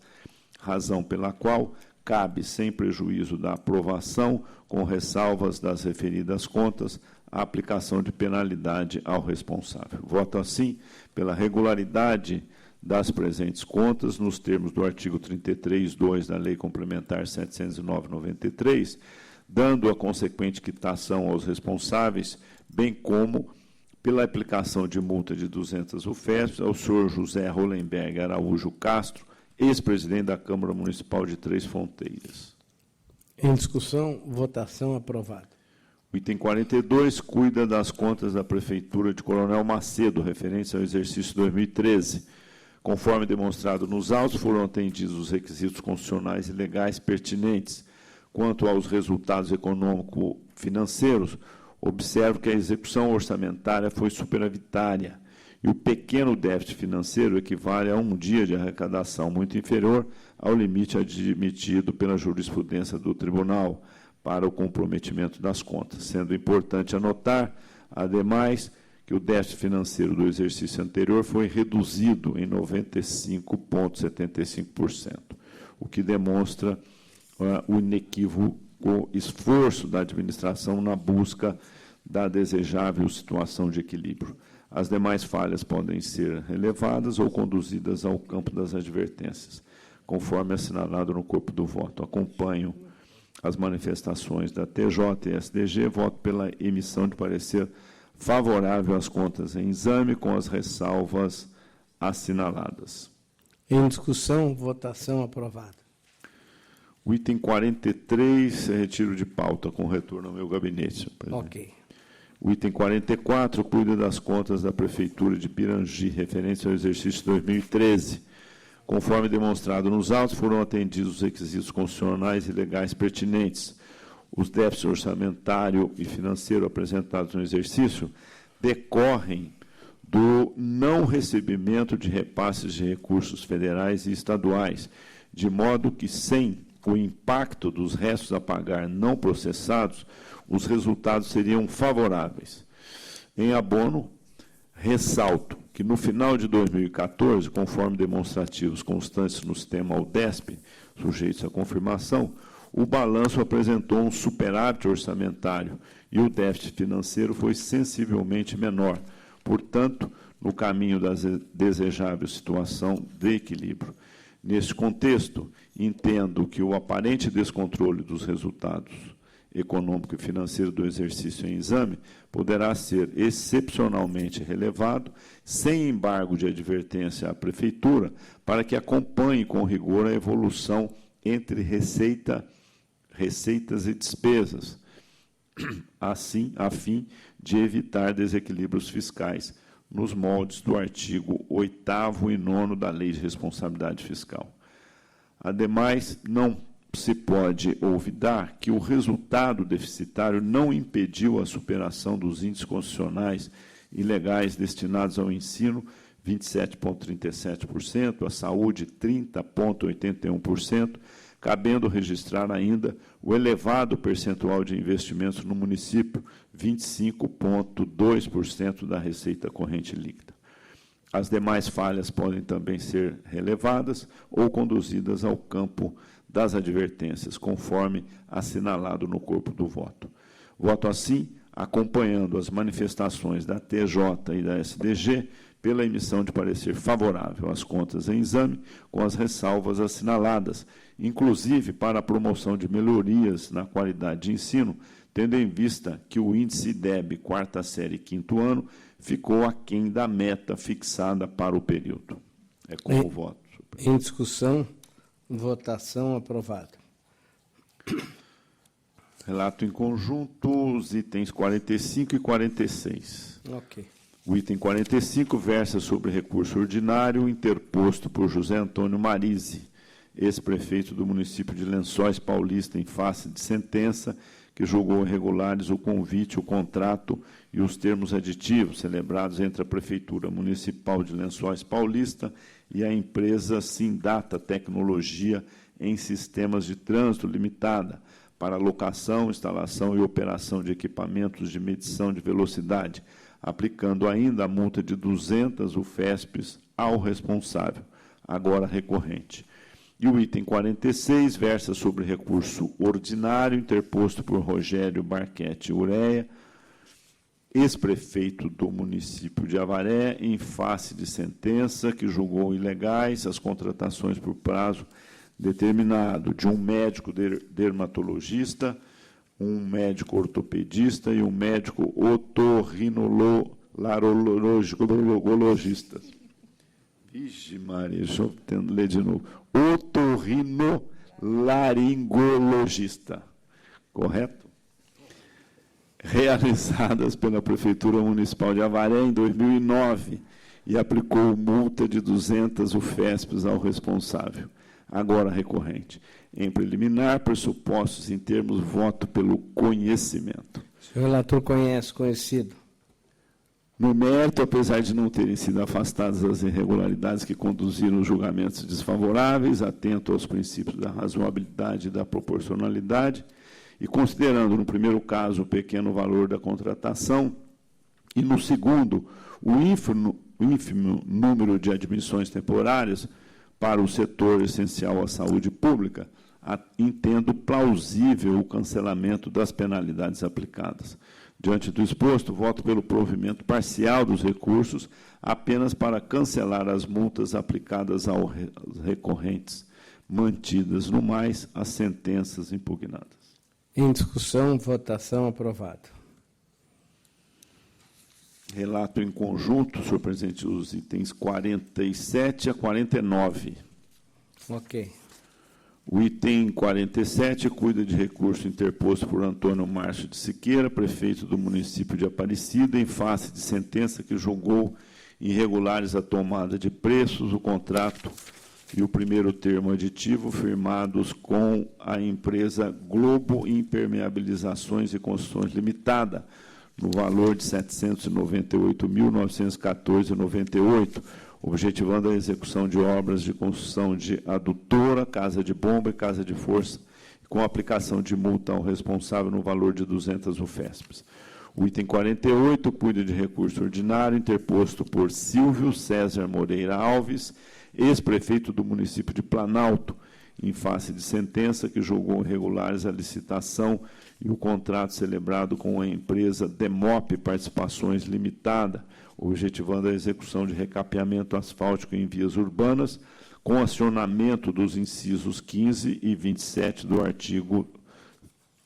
razão pela qual cabe, sem prejuízo da aprovação, com ressalvas das referidas contas, a aplicação de penalidade ao responsável. Voto, assim, pela regularidade das presentes contas, nos termos do artigo 33(2) da Lei Complementar 709/93, dando a consequente quitação aos responsáveis, bem como pela aplicação de multa de 200 UFES ao senhor José Rolenberg Araújo Castro, ex-presidente da Câmara Municipal de Três Fronteiras. Em discussão, votação aprovada. O item 42 cuida das contas da Prefeitura de Coronel Macedo, referente ao exercício 2013. Conforme demonstrado nos autos, foram atendidos os requisitos constitucionais e legais pertinentes. Quanto aos resultados econômico-financeiros, observo que a execução orçamentária foi superavitária e o pequeno déficit financeiro equivale a um dia de arrecadação muito inferior ao limite admitido pela jurisprudência do Tribunal para o comprometimento das contas, sendo importante anotar, ademais, que o déficit financeiro do exercício anterior foi reduzido em 95,75%, o que demonstra o o esforço da administração na busca da desejável situação de equilíbrio. As demais falhas podem ser relevadas ou conduzidas ao campo das advertências, conforme assinalado no corpo do voto. Acompanho as manifestações da TJ e SDG, voto pela emissão de parecer favorável às contas em exame, com as ressalvas assinaladas. Em discussão, votação aprovada. O item 43 é retiro de pauta, com retorno ao meu gabinete, senhor presidente. Ok. O item 44 cuida das contas da Prefeitura de Pirangi, referente ao exercício 2013. Conforme demonstrado nos autos, foram atendidos os requisitos constitucionais e legais pertinentes. Os déficits orçamentário e financeiro apresentados no exercício decorrem do não recebimento de repasses de recursos federais e estaduais, de modo que, sem o impacto dos restos a pagar não processados, os resultados seriam favoráveis. Em abono, ressalto que, no final de 2014, conforme demonstrativos constantes no sistema UDESP, sujeitos à confirmação, o balanço apresentou um superávit orçamentário e o déficit financeiro foi sensivelmente menor, portanto, no caminho da desejável situação de equilíbrio. Neste contexto, entendo que o aparente descontrole dos resultados econômico e financeiro do exercício em exame poderá ser excepcionalmente relevado, sem embargo de advertência à Prefeitura, para que acompanhe com rigor a evolução entre receitas e despesas, assim, a fim de evitar desequilíbrios fiscais, nos moldes do artigo 8º e 9º da Lei de Responsabilidade Fiscal. Ademais, não se pode olvidar que o resultado deficitário não impediu a superação dos índices constitucionais e legais destinados ao ensino, 27,37%, à saúde, 30,81%, cabendo registrar ainda o elevado percentual de investimentos no município, 25,2% da receita corrente líquida. As demais falhas podem também ser relevadas ou conduzidas ao campo das advertências, conforme assinalado no corpo do voto. Voto assim, acompanhando as manifestações da TJ e da SDG, pela emissão de parecer favorável às contas em exame, com as ressalvas assinaladas, inclusive para a promoção de melhorias na qualidade de ensino, tendo em vista que o índice IDEB, quarta série, quinto ano, ficou aquém da meta fixada para o período. É com o voto. Em discussão, votação aprovada. Relato em conjunto, os itens 45 e 46. Ok. O item 45 versa sobre recurso ordinário interposto por José Antônio Marise, ex-prefeito do município de Lençóis Paulista, em face de sentença que julgou irregulares o convite, o contrato e os termos aditivos celebrados entre a Prefeitura Municipal de Lençóis Paulista e a empresa Sindata Tecnologia em Sistemas de Trânsito Limitada, para locação, instalação e operação de equipamentos de medição de velocidade, aplicando ainda a multa de 200 UFESPs ao responsável, agora recorrente. E o item 46 versa sobre recurso ordinário interposto por Rogério Barquete Ureia, ex-prefeito do município de Avaré, em face de sentença que julgou ilegais as contratações por prazo determinado de um médico dermatologista, um médico ortopedista e um médico otorrinolaringologista. Vixe Maria, deixa eu ler de novo. Otorrinolaringologista. Correto? Realizadas pela Prefeitura Municipal de Avaré em 2009 e aplicou multa de 200 UFESPs ao responsável, agora recorrente. Em preliminar, pressupostos em termos voto pelo conhecimento. O senhor relator conhecido. No mérito, apesar de não terem sido afastadas as irregularidades que conduziram os julgamentos desfavoráveis, atento aos princípios da razoabilidade e da proporcionalidade, e considerando, no primeiro caso, o pequeno valor da contratação, e no segundo, o ínfimo número de admissões temporárias para o setor essencial à saúde pública, entendo plausível o cancelamento das penalidades aplicadas. Diante do exposto, voto pelo provimento parcial dos recursos apenas para cancelar as multas aplicadas aos recorrentes, mantidas, no mais, as sentenças impugnadas. Em discussão, votação, aprovado. Relato em conjunto, senhor presidente, os itens 47 a 49. Ok. O item 47 cuida de recurso interposto por Antônio Márcio de Siqueira, prefeito do município de Aparecida, em face de sentença que julgou irregulares a tomada de preços, o contrato e o primeiro termo aditivo firmados com a empresa Globo Impermeabilizações e Construções Limitada, no valor de R$ 798.914,98, objetivando a execução de obras de construção de adutora, casa de bomba e casa de força, com aplicação de multa ao responsável no valor de 200 UFESPs. O item 48 cuida de recurso ordinário interposto por Silvio César Moreira Alves, ex-prefeito do município de Planalto, em face de sentença que julgou irregulares a licitação e o contrato celebrado com a empresa Demop Participações Limitada, objetivando a execução de recapeamento asfáltico em vias urbanas, com acionamento dos incisos 15 e 27 do artigo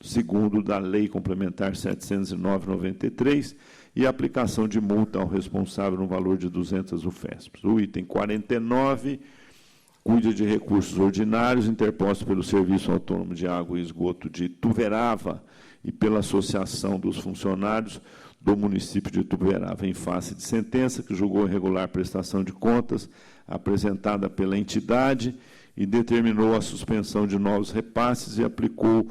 2º da Lei Complementar 709/93 e aplicação de multa ao responsável no valor de 200 UFESPs. O item 49 cuida de recursos ordinários interpostos pelo Serviço Autônomo de Água e Esgoto de Ituverava e pela Associação dos Funcionários do município de Ituverava, em face de sentença que julgou irregular prestação de contas apresentada pela entidade e determinou a suspensão de novos repasses e aplicou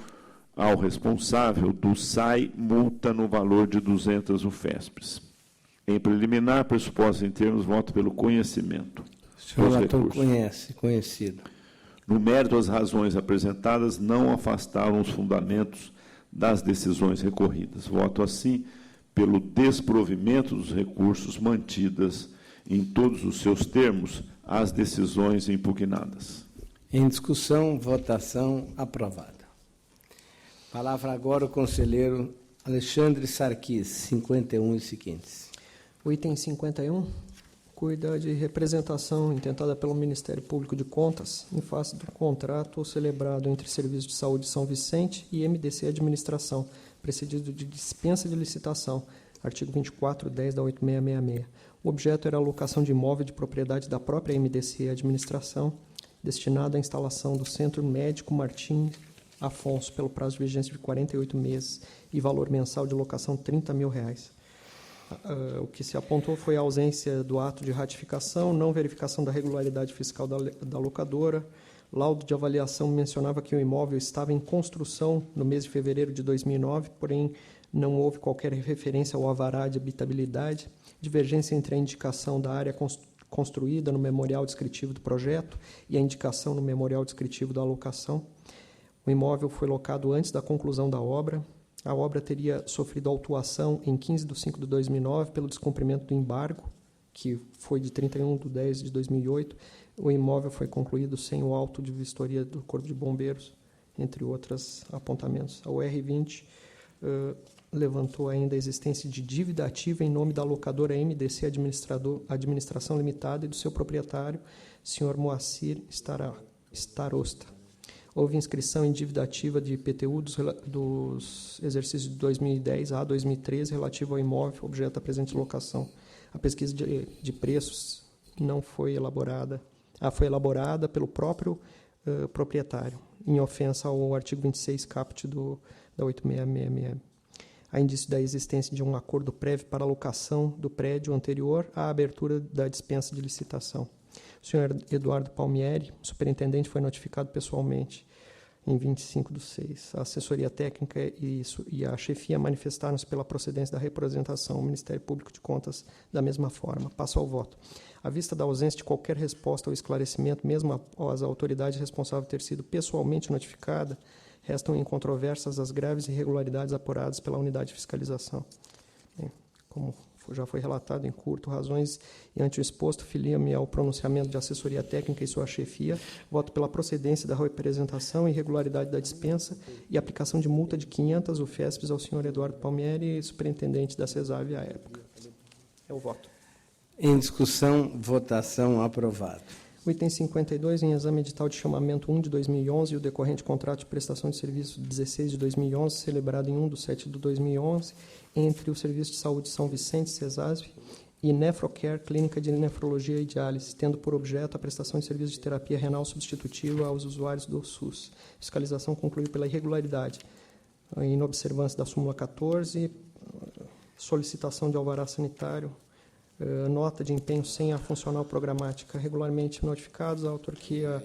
ao responsável do SAI multa no valor de 200 UFESPs. Em preliminar, pressupostos em termos, voto pelo conhecimento. O senhor relator conhecido. No mérito, as razões apresentadas não afastaram os fundamentos das decisões recorridas. Voto, assim, pelo desprovimento dos recursos mantidas em todos os seus termos as decisões impugnadas. Em discussão, votação, aprovada. Palavra agora o conselheiro Alexandre Sarquis, 51 e seguintes. O item 51 cuida de representação intentada pelo Ministério Público de Contas em face do contrato celebrado entre Serviço de Saúde São Vicente e MDC Administração, precedido de dispensa de licitação, artigo 2410 da 8666. O objeto era a alocação de imóvel de propriedade da própria MDC Administração, destinado à instalação do Centro Médico Martim Afonso, pelo prazo de vigência de 48 meses e valor mensal de locação R$ 30 mil. O que se apontou foi a ausência do ato de ratificação, não verificação da regularidade fiscal da locadora. Laudo de avaliação mencionava que o imóvel estava em construção no mês de fevereiro de 2009, porém não houve qualquer referência ao alvará de habitabilidade. Divergência entre a indicação da área construída no memorial descritivo do projeto e a indicação no memorial descritivo da alocação. O imóvel foi locado antes da conclusão da obra. A obra teria sofrido autuação em 15 de 5 de 2009 pelo descumprimento do embargo, que foi de 31 de 10 de 2008. O imóvel foi concluído sem o auto de vistoria do Corpo de Bombeiros, entre outros apontamentos. A UR20 levantou ainda a existência de dívida ativa em nome da locadora MDC Administração Limitada e do seu proprietário, senhor Moacir Starosta. Houve inscrição em dívida ativa de IPTU dos exercícios de 2010 a 2013 relativo ao imóvel objeto da presente locação. A pesquisa de preços não foi elaborada, foi elaborada pelo próprio proprietário, em ofensa ao artigo 26 caput da 8666. Há indício da existência de um acordo prévio para a locação do prédio anterior à abertura da dispensa de licitação. O senhor Eduardo Palmieri, superintendente, foi notificado pessoalmente em 25/6. A assessoria técnica e a chefia manifestaram-se pela procedência da representação. O Ministério Público de Contas, da mesma forma. Passo ao voto. À vista da ausência de qualquer resposta ou esclarecimento, mesmo após a autoridade responsável ter sido pessoalmente notificada, restam incontroversas as graves irregularidades apuradas pela unidade de fiscalização. Bem, como já foi relatado em curto, razões e ante o exposto, filia-me ao pronunciamento de assessoria técnica e sua chefia, voto pela procedência da representação e regularidade da dispensa e aplicação de multa de 500 UFESPs ao senhor Eduardo Palmieri, superintendente da CESAV à época. É o voto. Em discussão, votação, aprovado. O item 52, em exame edital de chamamento 1 de 2011 e o decorrente contrato de prestação de serviço 16 de 2011, celebrado em 1/7 de 2011, entre o Serviço de Saúde São Vicente, CESASV, e Nefrocare, Clínica de Nefrologia e Diálise, tendo por objeto a prestação de serviço de terapia renal substitutiva aos usuários do SUS. Fiscalização concluiu pela irregularidade. Em observância da súmula 14, solicitação de alvará sanitário, nota de empenho sem a funcional programática, regularmente notificados, a autarquia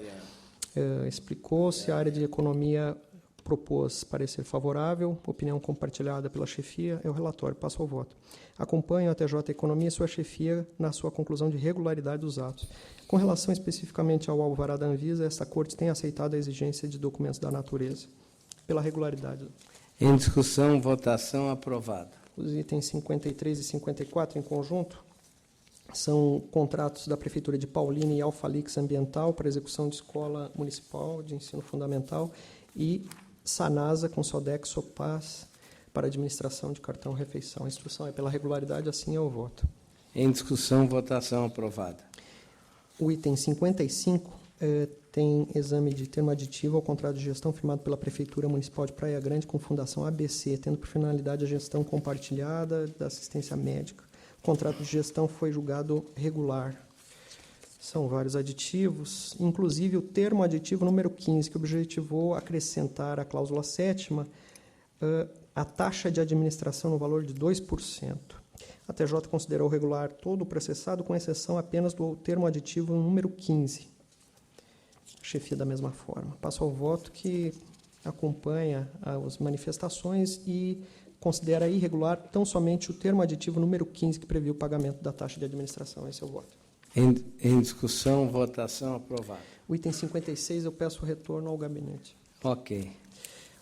explicou-se, a área de economia propôs parecer favorável, opinião compartilhada pela chefia, é o relatório, passo ao voto. Acompanho a TJ Economia e sua chefia na sua conclusão de regularidade dos atos. Com relação especificamente ao alvará da Anvisa, esta Corte tem aceitado a exigência de documentos da natureza, pela regularidade. Em discussão, votação, aprovado. Os itens 53 e 54 em conjunto são contratos da Prefeitura de Paulínia e Alfalix Ambiental para execução de Escola Municipal de Ensino Fundamental e Sanasa com Sodex Sopaz para administração de cartão refeição. A instrução é pela regularidade, assim é o voto. Em discussão, votação, aprovada. O item 55 tem exame de termo aditivo ao contrato de gestão firmado pela Prefeitura Municipal de Praia Grande com Fundação ABC, tendo por finalidade a gestão compartilhada da assistência médica. O contrato de gestão foi julgado regular. São vários aditivos, inclusive o termo aditivo número 15, que objetivou acrescentar à cláusula 7ª a taxa de administração no valor de 2%. A TJ considerou regular todo o processado, com exceção apenas do termo aditivo número 15. Chefia da mesma forma. Passo ao voto que acompanha as manifestações e considera irregular tão somente o termo aditivo número 15, que previu o pagamento da taxa de administração. Esse é o voto. Em discussão, votação, aprovado. O item 56, eu peço retorno ao gabinete. Ok.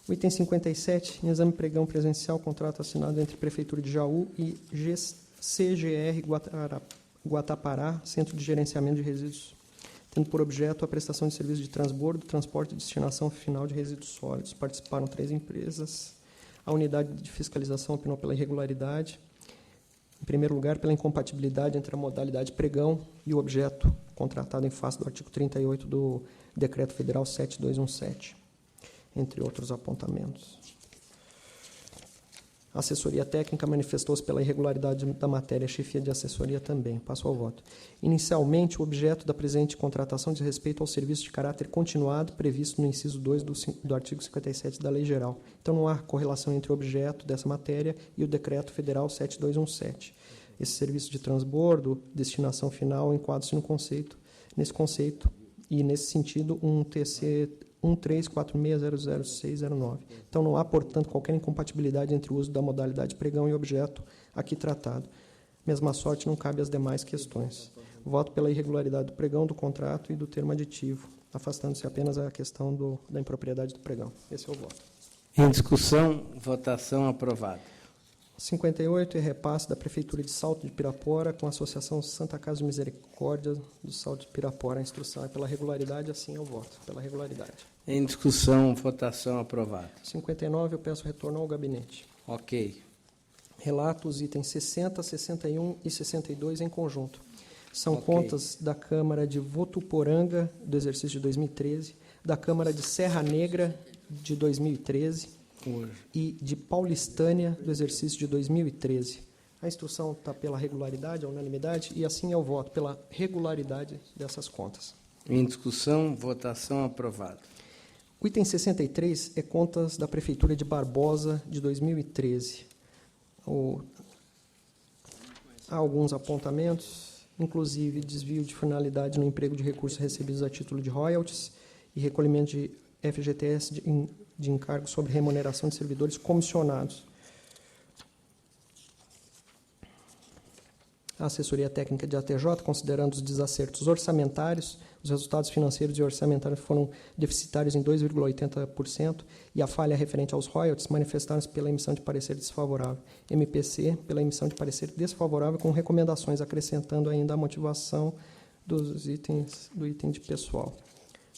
O item 57, em exame pregão presencial, contrato assinado entre Prefeitura de Jaú e CGR Guatapará, Centro de Gerenciamento de Resíduos, tendo por objeto a prestação de serviço de transbordo, transporte e destinação final de resíduos sólidos. Participaram 3 empresas. A unidade de fiscalização opinou pela irregularidade. Em primeiro lugar, pela incompatibilidade entre a modalidade pregão e o objeto contratado em face do artigo 38 do Decreto Federal 7217, entre outros apontamentos. A assessoria técnica manifestou-se pela irregularidade da matéria, a chefia de assessoria também. Passo ao voto. Inicialmente, o objeto da presente contratação diz respeito ao serviço de caráter continuado previsto no inciso 2 do artigo 57 da Lei Geral. Então, não há correlação entre o objeto dessa matéria e o Decreto Federal 7217. Esse serviço de transbordo, destinação final, enquadra-se nesse conceito e, nesse sentido, um TC 134600609. Então, não há, portanto, qualquer incompatibilidade entre o uso da modalidade pregão e objeto aqui tratado. Mesma sorte não cabe às demais questões. Voto pela irregularidade do pregão, do contrato e do termo aditivo, afastando-se apenas a questão da impropriedade do pregão. Esse é o voto. Em discussão, votação, aprovada. 58 é repasse da Prefeitura de Salto de Pirapora com a Associação Santa Casa de Misericórdia do Salto de Pirapora. A instrução é pela regularidade, assim é o voto, pela regularidade. Em discussão, votação, aprovada. 59, eu peço retorno ao gabinete. Ok. Relato os itens 60, 61 e 62 em conjunto. São Ok. contas da Câmara de Votuporanga, do exercício de 2013, da Câmara de Serra Negra, de 2013, e de Paulistânia, do exercício de 2013. A instrução está pela regularidade, a unanimidade, e assim é o voto, pela regularidade dessas contas. Em discussão, votação, aprovada. O item 63 é contas da Prefeitura de Barbosa, de 2013. Há alguns apontamentos, inclusive desvio de finalidade no emprego de recursos recebidos a título de royalties e recolhimento de FGTS de encargos sobre remuneração de servidores comissionados. A assessoria técnica de ATJ, considerando os desacertos orçamentários, Os resultados financeiros e orçamentários foram deficitários em 2,80% e a falha referente aos royalties manifestaram-se pela emissão de parecer desfavorável. MPC, pela emissão de parecer desfavorável, com recomendações, acrescentando ainda a motivação do item de pessoal.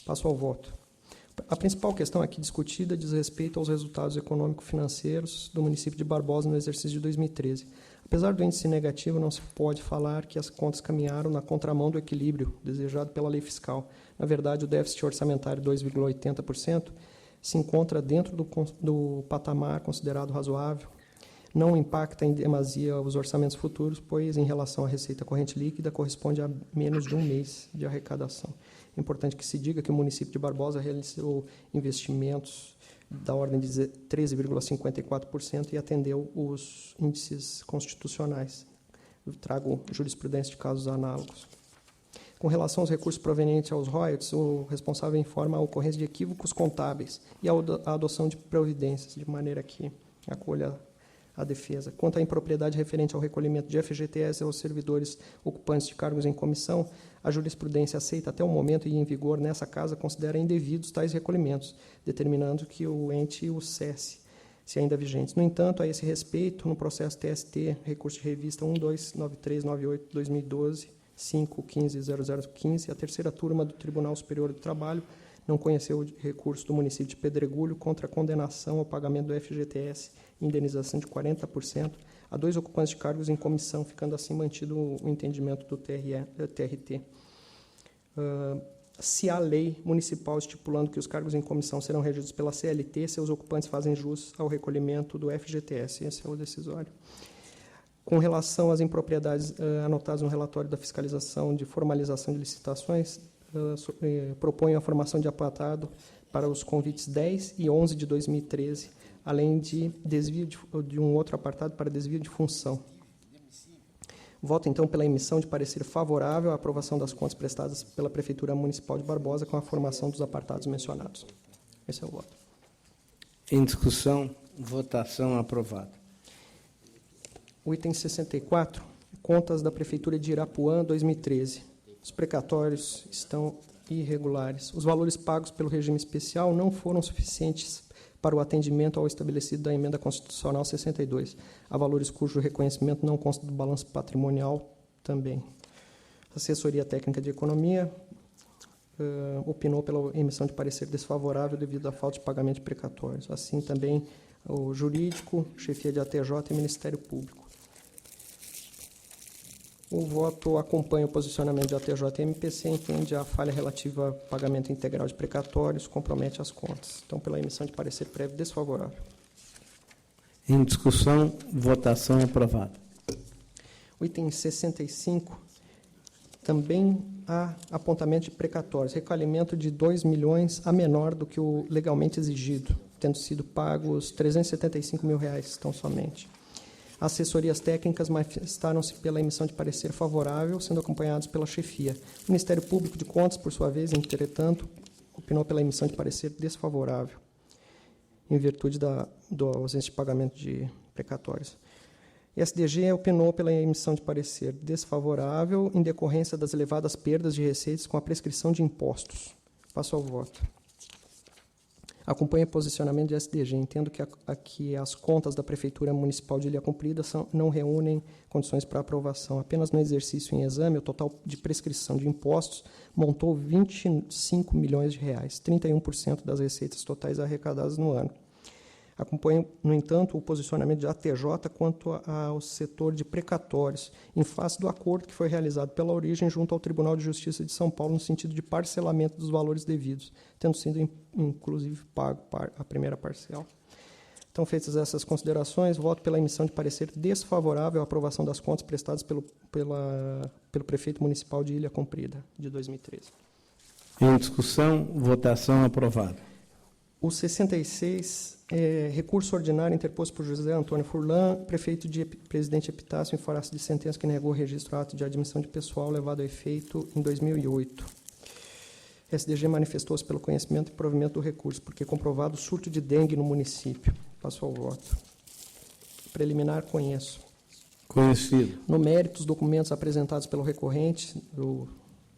Passo ao voto. A principal questão aqui discutida diz respeito aos resultados econômico-financeiros do município de Barbosa no exercício de 2013. Apesar do índice negativo, não se pode falar que as contas caminharam na contramão do equilíbrio desejado pela lei fiscal. Na verdade, o déficit orçamentário, 2,80%, se encontra dentro do patamar considerado razoável. Não impacta em demasia os orçamentos futuros, pois, em relação à receita corrente líquida, corresponde a menos de um mês de arrecadação. É importante que se diga que o município de Barbosa realizou investimentos da ordem de 13,54% e atendeu os índices constitucionais. Eu trago jurisprudência de casos análogos. Com relação aos recursos provenientes aos royalties, o responsável informa a ocorrência de equívocos contábeis e a adoção de providências, de maneira que acolha a defesa. Quanto à impropriedade referente ao recolhimento de FGTS aos servidores ocupantes de cargos em comissão, a jurisprudência aceita até o momento e em vigor nessa casa considera indevidos tais recolhimentos, determinando que o ente os cesse, se ainda vigentes. No entanto, a esse respeito, no processo TST, recurso de revista 129398-2012, 5150015, a terceira turma do Tribunal Superior do Trabalho não conheceu o recurso do município de Pedregulho contra a condenação ao pagamento do FGTS, indenização de 40%, a 2 ocupantes de cargos em comissão, ficando assim mantido o entendimento do TRT. Se há lei municipal estipulando que os cargos em comissão serão regidos pela CLT, seus ocupantes fazem jus ao recolhimento do FGTS. Esse é o decisório. Com relação às impropriedades anotadas no relatório da fiscalização de formalização de licitações, proponho a formação de apartado para os convites 10 e 11 de 2013, além de desvio de um outro apartado para desvio de função. Voto, então, pela emissão de parecer favorável à aprovação das contas prestadas pela Prefeitura Municipal de Barbosa com a formação dos apartados mencionados. Esse é o voto. Em discussão, votação aprovada. O item 64, contas da Prefeitura de Irapuã, 2013. Os precatórios estão irregulares. Os valores pagos pelo regime especial não foram suficientes para o atendimento ao estabelecido da Emenda Constitucional 62. Há valores cujo reconhecimento não consta do balanço patrimonial também. A Assessoria Técnica de Economia opinou pela emissão de parecer desfavorável devido à falta de pagamento de precatórios. Assim também o Jurídico, Chefia de ATJ e Ministério Público. O voto acompanha o posicionamento de ATJ e MPC, entende a falha relativa ao pagamento integral de precatórios, compromete as contas. Então, pela emissão de parecer prévio desfavorável. Em discussão, votação aprovada. O item 65, também há apontamento de precatórios, recolhimento de 2 milhões a menor do que o legalmente exigido, tendo sido pagos R$ 375 mil tão somente. Assessorias técnicas manifestaram-se pela emissão de parecer favorável, sendo acompanhados pela chefia. O Ministério Público de Contas, por sua vez, entretanto, opinou pela emissão de parecer desfavorável, em virtude da ausência de pagamento de precatórios. SDG opinou pela emissão de parecer desfavorável em decorrência das elevadas perdas de receitas com a prescrição de impostos. Passo ao voto. Acompanho o posicionamento de SDG. Entendo que as contas da Prefeitura Municipal de Ilha Comprida não reúnem condições para aprovação. Apenas no exercício em exame, o total de prescrição de impostos montou R$ 25 milhões, 31% das receitas totais arrecadadas no ano. Acompanho, no entanto, o posicionamento de ATJ quanto ao setor de precatórios, em face do acordo que foi realizado pela origem junto ao Tribunal de Justiça de São Paulo no sentido de parcelamento dos valores devidos, tendo sido, inclusive, pago a primeira parcela. Então, feitas essas considerações, voto pela emissão de parecer desfavorável à aprovação das contas prestadas pelo prefeito municipal de Ilha Comprida, de 2013. Em discussão, votação aprovada. O 66, recurso ordinário interposto por José Antônio Furlan, prefeito de Presidente Epitácio, em face de sentença que negou o registro ato de admissão de pessoal levado a efeito em 2008. SDG manifestou-se pelo conhecimento e provimento do recurso, porque comprovado o surto de dengue no município. Passo ao voto. Preliminar, conheço. Conhecido. No mérito, os documentos apresentados pelo recorrente,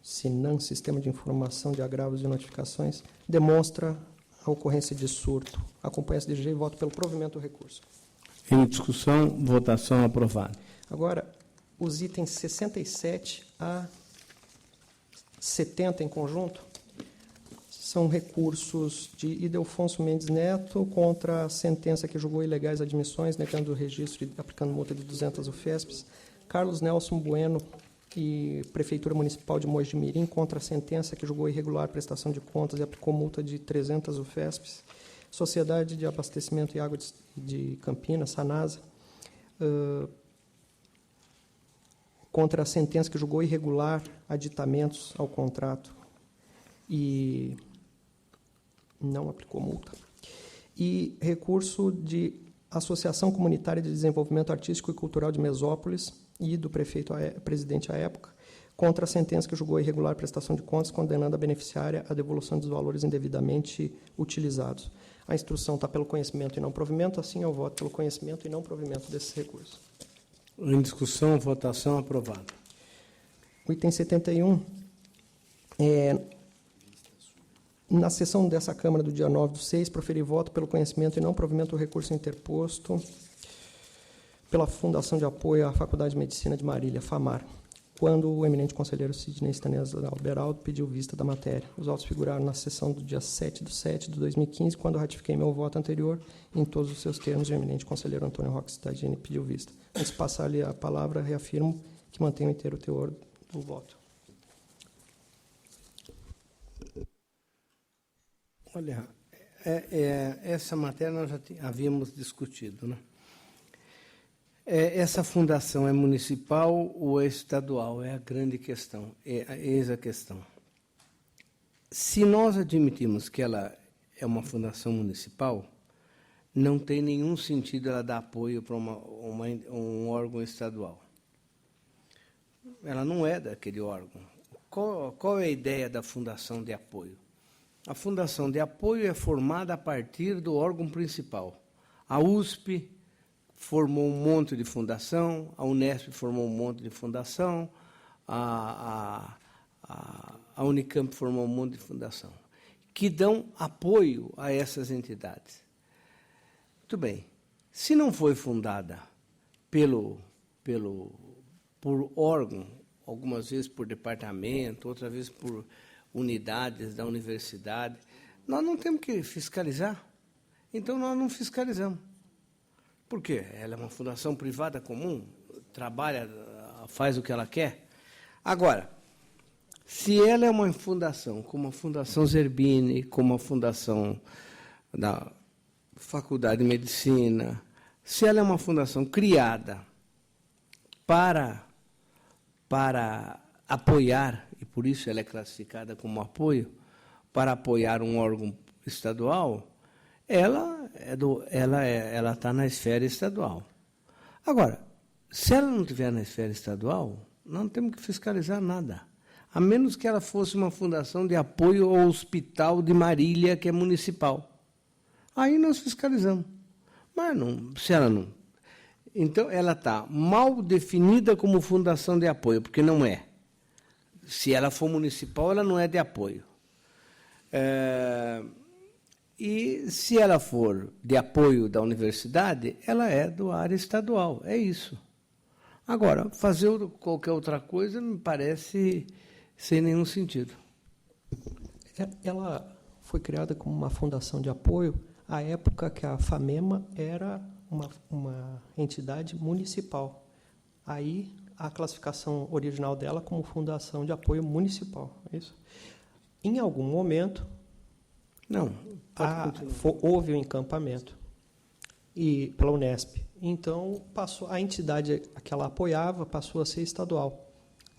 SINAM, Sistema de Informação de Agravos e Notificações, demonstra a ocorrência de surto. Acompanha esse DG e voto pelo provimento do recurso. Em discussão, votação aprovada. Agora, os itens 67 a 70 em conjunto são recursos de Ildefonso Mendes Neto contra a sentença que julgou ilegais admissões, negando o registro e aplicando multa de 200 UFESPs. Carlos Nelson Bueno e Prefeitura Municipal de Mogi Mirim contra a sentença que julgou irregular prestação de contas e aplicou multa de 300 UFESPs. Sociedade de Abastecimento e Água de Campinas, SANASA, contra a sentença que julgou irregular aditamentos ao contrato e não aplicou multa. E recurso de Associação Comunitária de Desenvolvimento Artístico e Cultural de Mesópolis e do presidente à época, contra a sentença que julgou irregular prestação de contas, condenando a beneficiária à devolução dos valores indevidamente utilizados. A instrução está pelo conhecimento e não provimento, assim eu voto pelo conhecimento e não provimento desses recursos. Em discussão, votação aprovada. O item 71, na sessão dessa Câmara do dia 9/6, proferir voto pelo conhecimento e não provimento do recurso interposto pela Fundação de Apoio à Faculdade de Medicina de Marília, FAMAR, quando o eminente conselheiro Sidney Stanislau Beraldo pediu vista da matéria. Os autos figuraram na sessão do dia 7/7/2015, quando ratifiquei meu voto anterior, em todos os seus termos, o eminente conselheiro Antônio Roque Cittadini pediu vista. Antes de passar-lhe a palavra, reafirmo que mantenho inteiro o teor do voto. Olha, essa matéria nós já havíamos discutido, né? Essa fundação é municipal ou é estadual? É a grande questão, eis a questão. Se nós admitimos que ela é uma fundação municipal, não tem nenhum sentido ela dar apoio para um órgão estadual. Ela não é daquele órgão. Qual é a ideia da fundação de apoio? A fundação de apoio é formada a partir do órgão principal. A USP formou um monte de fundação, a Unesp formou um monte de fundação, a Unicamp formou um monte de fundação, que dão apoio a essas entidades. Muito bem. Se não foi fundada por órgão, algumas vezes por departamento, outras vezes por unidades da universidade, nós não temos que fiscalizar. Então, nós não fiscalizamos. Por quê? Ela é uma fundação privada comum, trabalha, faz o que ela quer. Agora, se ela é uma fundação, como a Fundação Zerbini, como a Fundação da Faculdade de Medicina, se ela é uma fundação criada para apoiar, e por isso ela é classificada como apoio, para apoiar um órgão estadual, ela está na esfera estadual. Agora, se ela não estiver na esfera estadual, não temos que fiscalizar nada, a menos que ela fosse uma fundação de apoio ao Hospital de Marília, que é municipal. Aí nós fiscalizamos. Mas não, se ela não... Então, ela está mal definida como fundação de apoio, porque não é. Se ela for municipal, ela não é de apoio. E se ela for de apoio da universidade, ela é do área estadual, é isso. Agora, fazer qualquer outra coisa me parece sem nenhum sentido. Ela foi criada como uma fundação de apoio à época que a FAMEMA era uma entidade municipal. Aí, a classificação original dela como fundação de apoio municipal, é isso? Em algum momento... Não, houve um encampamento pela Unesp. Então, a entidade que ela apoiava passou a ser estadual.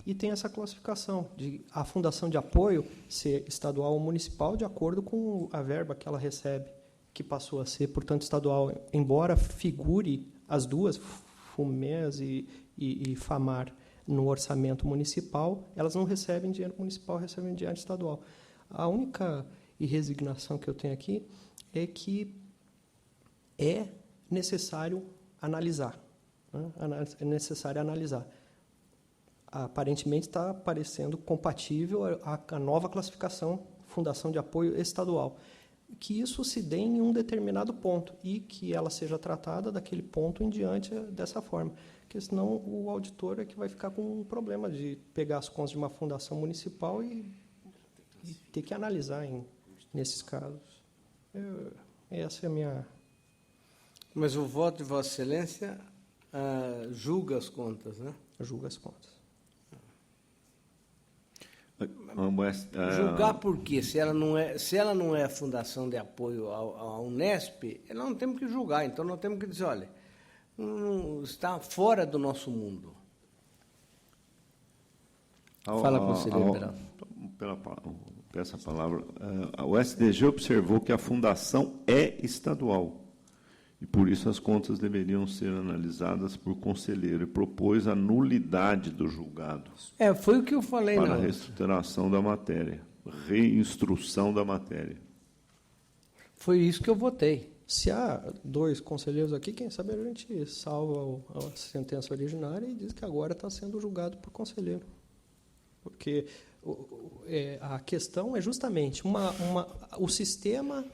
E tem essa classificação de a fundação de apoio ser estadual ou municipal de acordo com a verba que ela recebe, que passou a ser, portanto, estadual. Embora figure as duas, FUMES e FAMAR, no orçamento municipal, elas não recebem dinheiro municipal, recebem dinheiro estadual. A única resignação que eu tenho aqui é que é necessário analisar. Né? É necessário analisar. aparentemente está parecendo compatível a nova classificação, Fundação de Apoio Estadual. Que isso se dê em um determinado ponto e que ela seja tratada daquele ponto em diante dessa forma. Porque senão o auditor é que vai ficar com um problema de pegar as contas de uma fundação municipal e ter que analisar nesses casos. Essa é a minha... Mas o voto de Vossa Excelência julga as contas, né? Julga as contas. Julgar por quê? Se ela não é fundação de apoio à Unesp, nós não temos que julgar. Então, nós temos que dizer, olha, está fora do nosso mundo. Fala, conselheiro Beraldo. Peço a palavra. O STG observou que a fundação é estadual e, por isso, as contas deveriam ser analisadas por conselheiro e propôs a nulidade do julgado. Foi o que eu falei. Para a reestruturação da matéria, reinstrução da matéria. Foi isso que eu votei. Se há 2 conselheiros aqui, quem sabe a gente salva a sentença originária e diz que agora está sendo julgado por conselheiro. Porque a questão é justamente o sistema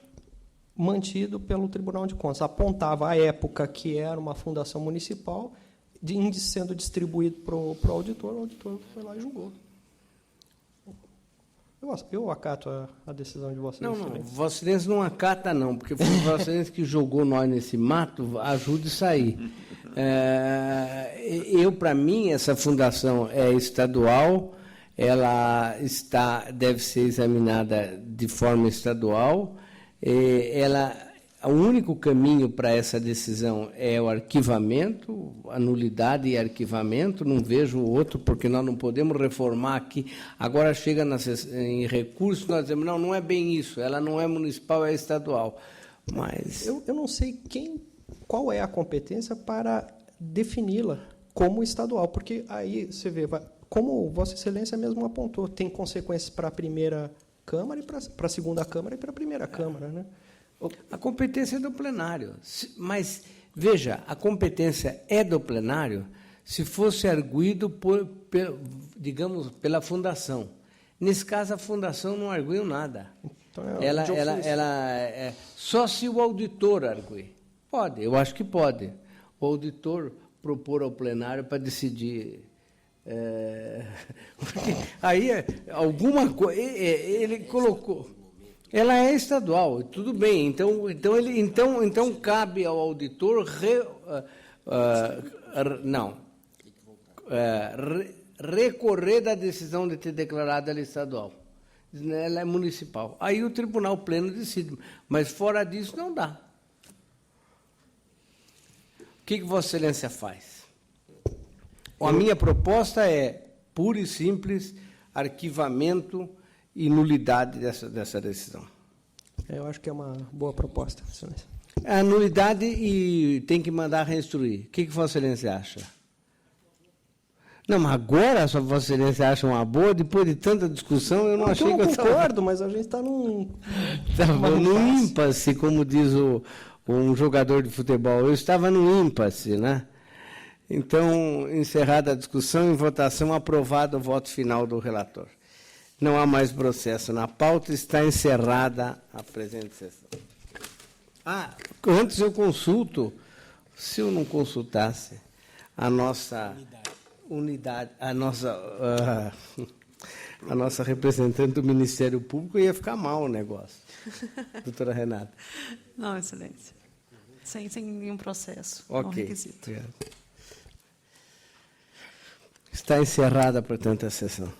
mantido pelo Tribunal de Contas. Apontava à época que era uma fundação municipal, sendo distribuído para o auditor foi lá e julgou. Eu acato a decisão de Vossa Excelência. Não, Vossa Excelência não acata, não, porque foi Vossa Excelência que jogou nós nesse mato, ajude a sair. Para mim, essa fundação é estadual, ela deve ser examinada de forma estadual. O único caminho para essa decisão é o arquivamento, a nulidade e arquivamento. Não vejo outro, porque nós não podemos reformar aqui. Agora chega em recurso, nós dizemos, não é bem isso, ela não é municipal, é estadual. Mas eu não sei qual é a competência para defini-la como estadual, porque aí você vê, como Vossa Excelência mesmo apontou, tem consequências para a primeira Câmara, e para a segunda Câmara e para a primeira Câmara, né? A competência é do plenário. Mas, veja, a competência é do plenário se fosse arguído, digamos, pela fundação. Nesse caso, a fundação não arguiu nada. Então, só se o auditor arguir. Pode, eu acho que pode. O auditor propor ao plenário para decidir. Aí, alguma coisa... Ele colocou... Ela é estadual, tudo bem. Então cabe ao auditor recorrer da decisão de ter declarado ela estadual. Ela é municipal. Aí o Tribunal Pleno decide, mas fora disso não dá. O que Vossa Excelência faz? A minha proposta é pura e simples arquivamento e nulidade dessa decisão. Eu acho que é uma boa proposta, Excelência. A nulidade e tem que mandar reinstruir. O que Vossa Excelência acha? Não, mas agora a Vossa Excelência acha uma boa, depois de tanta discussão, eu não achei que eu concordo, mas a gente está num impasse, como diz um jogador de futebol. Eu estava no impasse, né? Então, encerrada a discussão, em votação, aprovado o voto final do relator. Não há mais processo na pauta, está encerrada a presente sessão. Antes eu consulto, se eu não consultasse a nossa unidade, a nossa representante do Ministério Público, ia ficar mal o negócio. Doutora Renata. Não, Excelência. Sem nenhum processo. Ok. Requisito. Está encerrada, portanto, a sessão.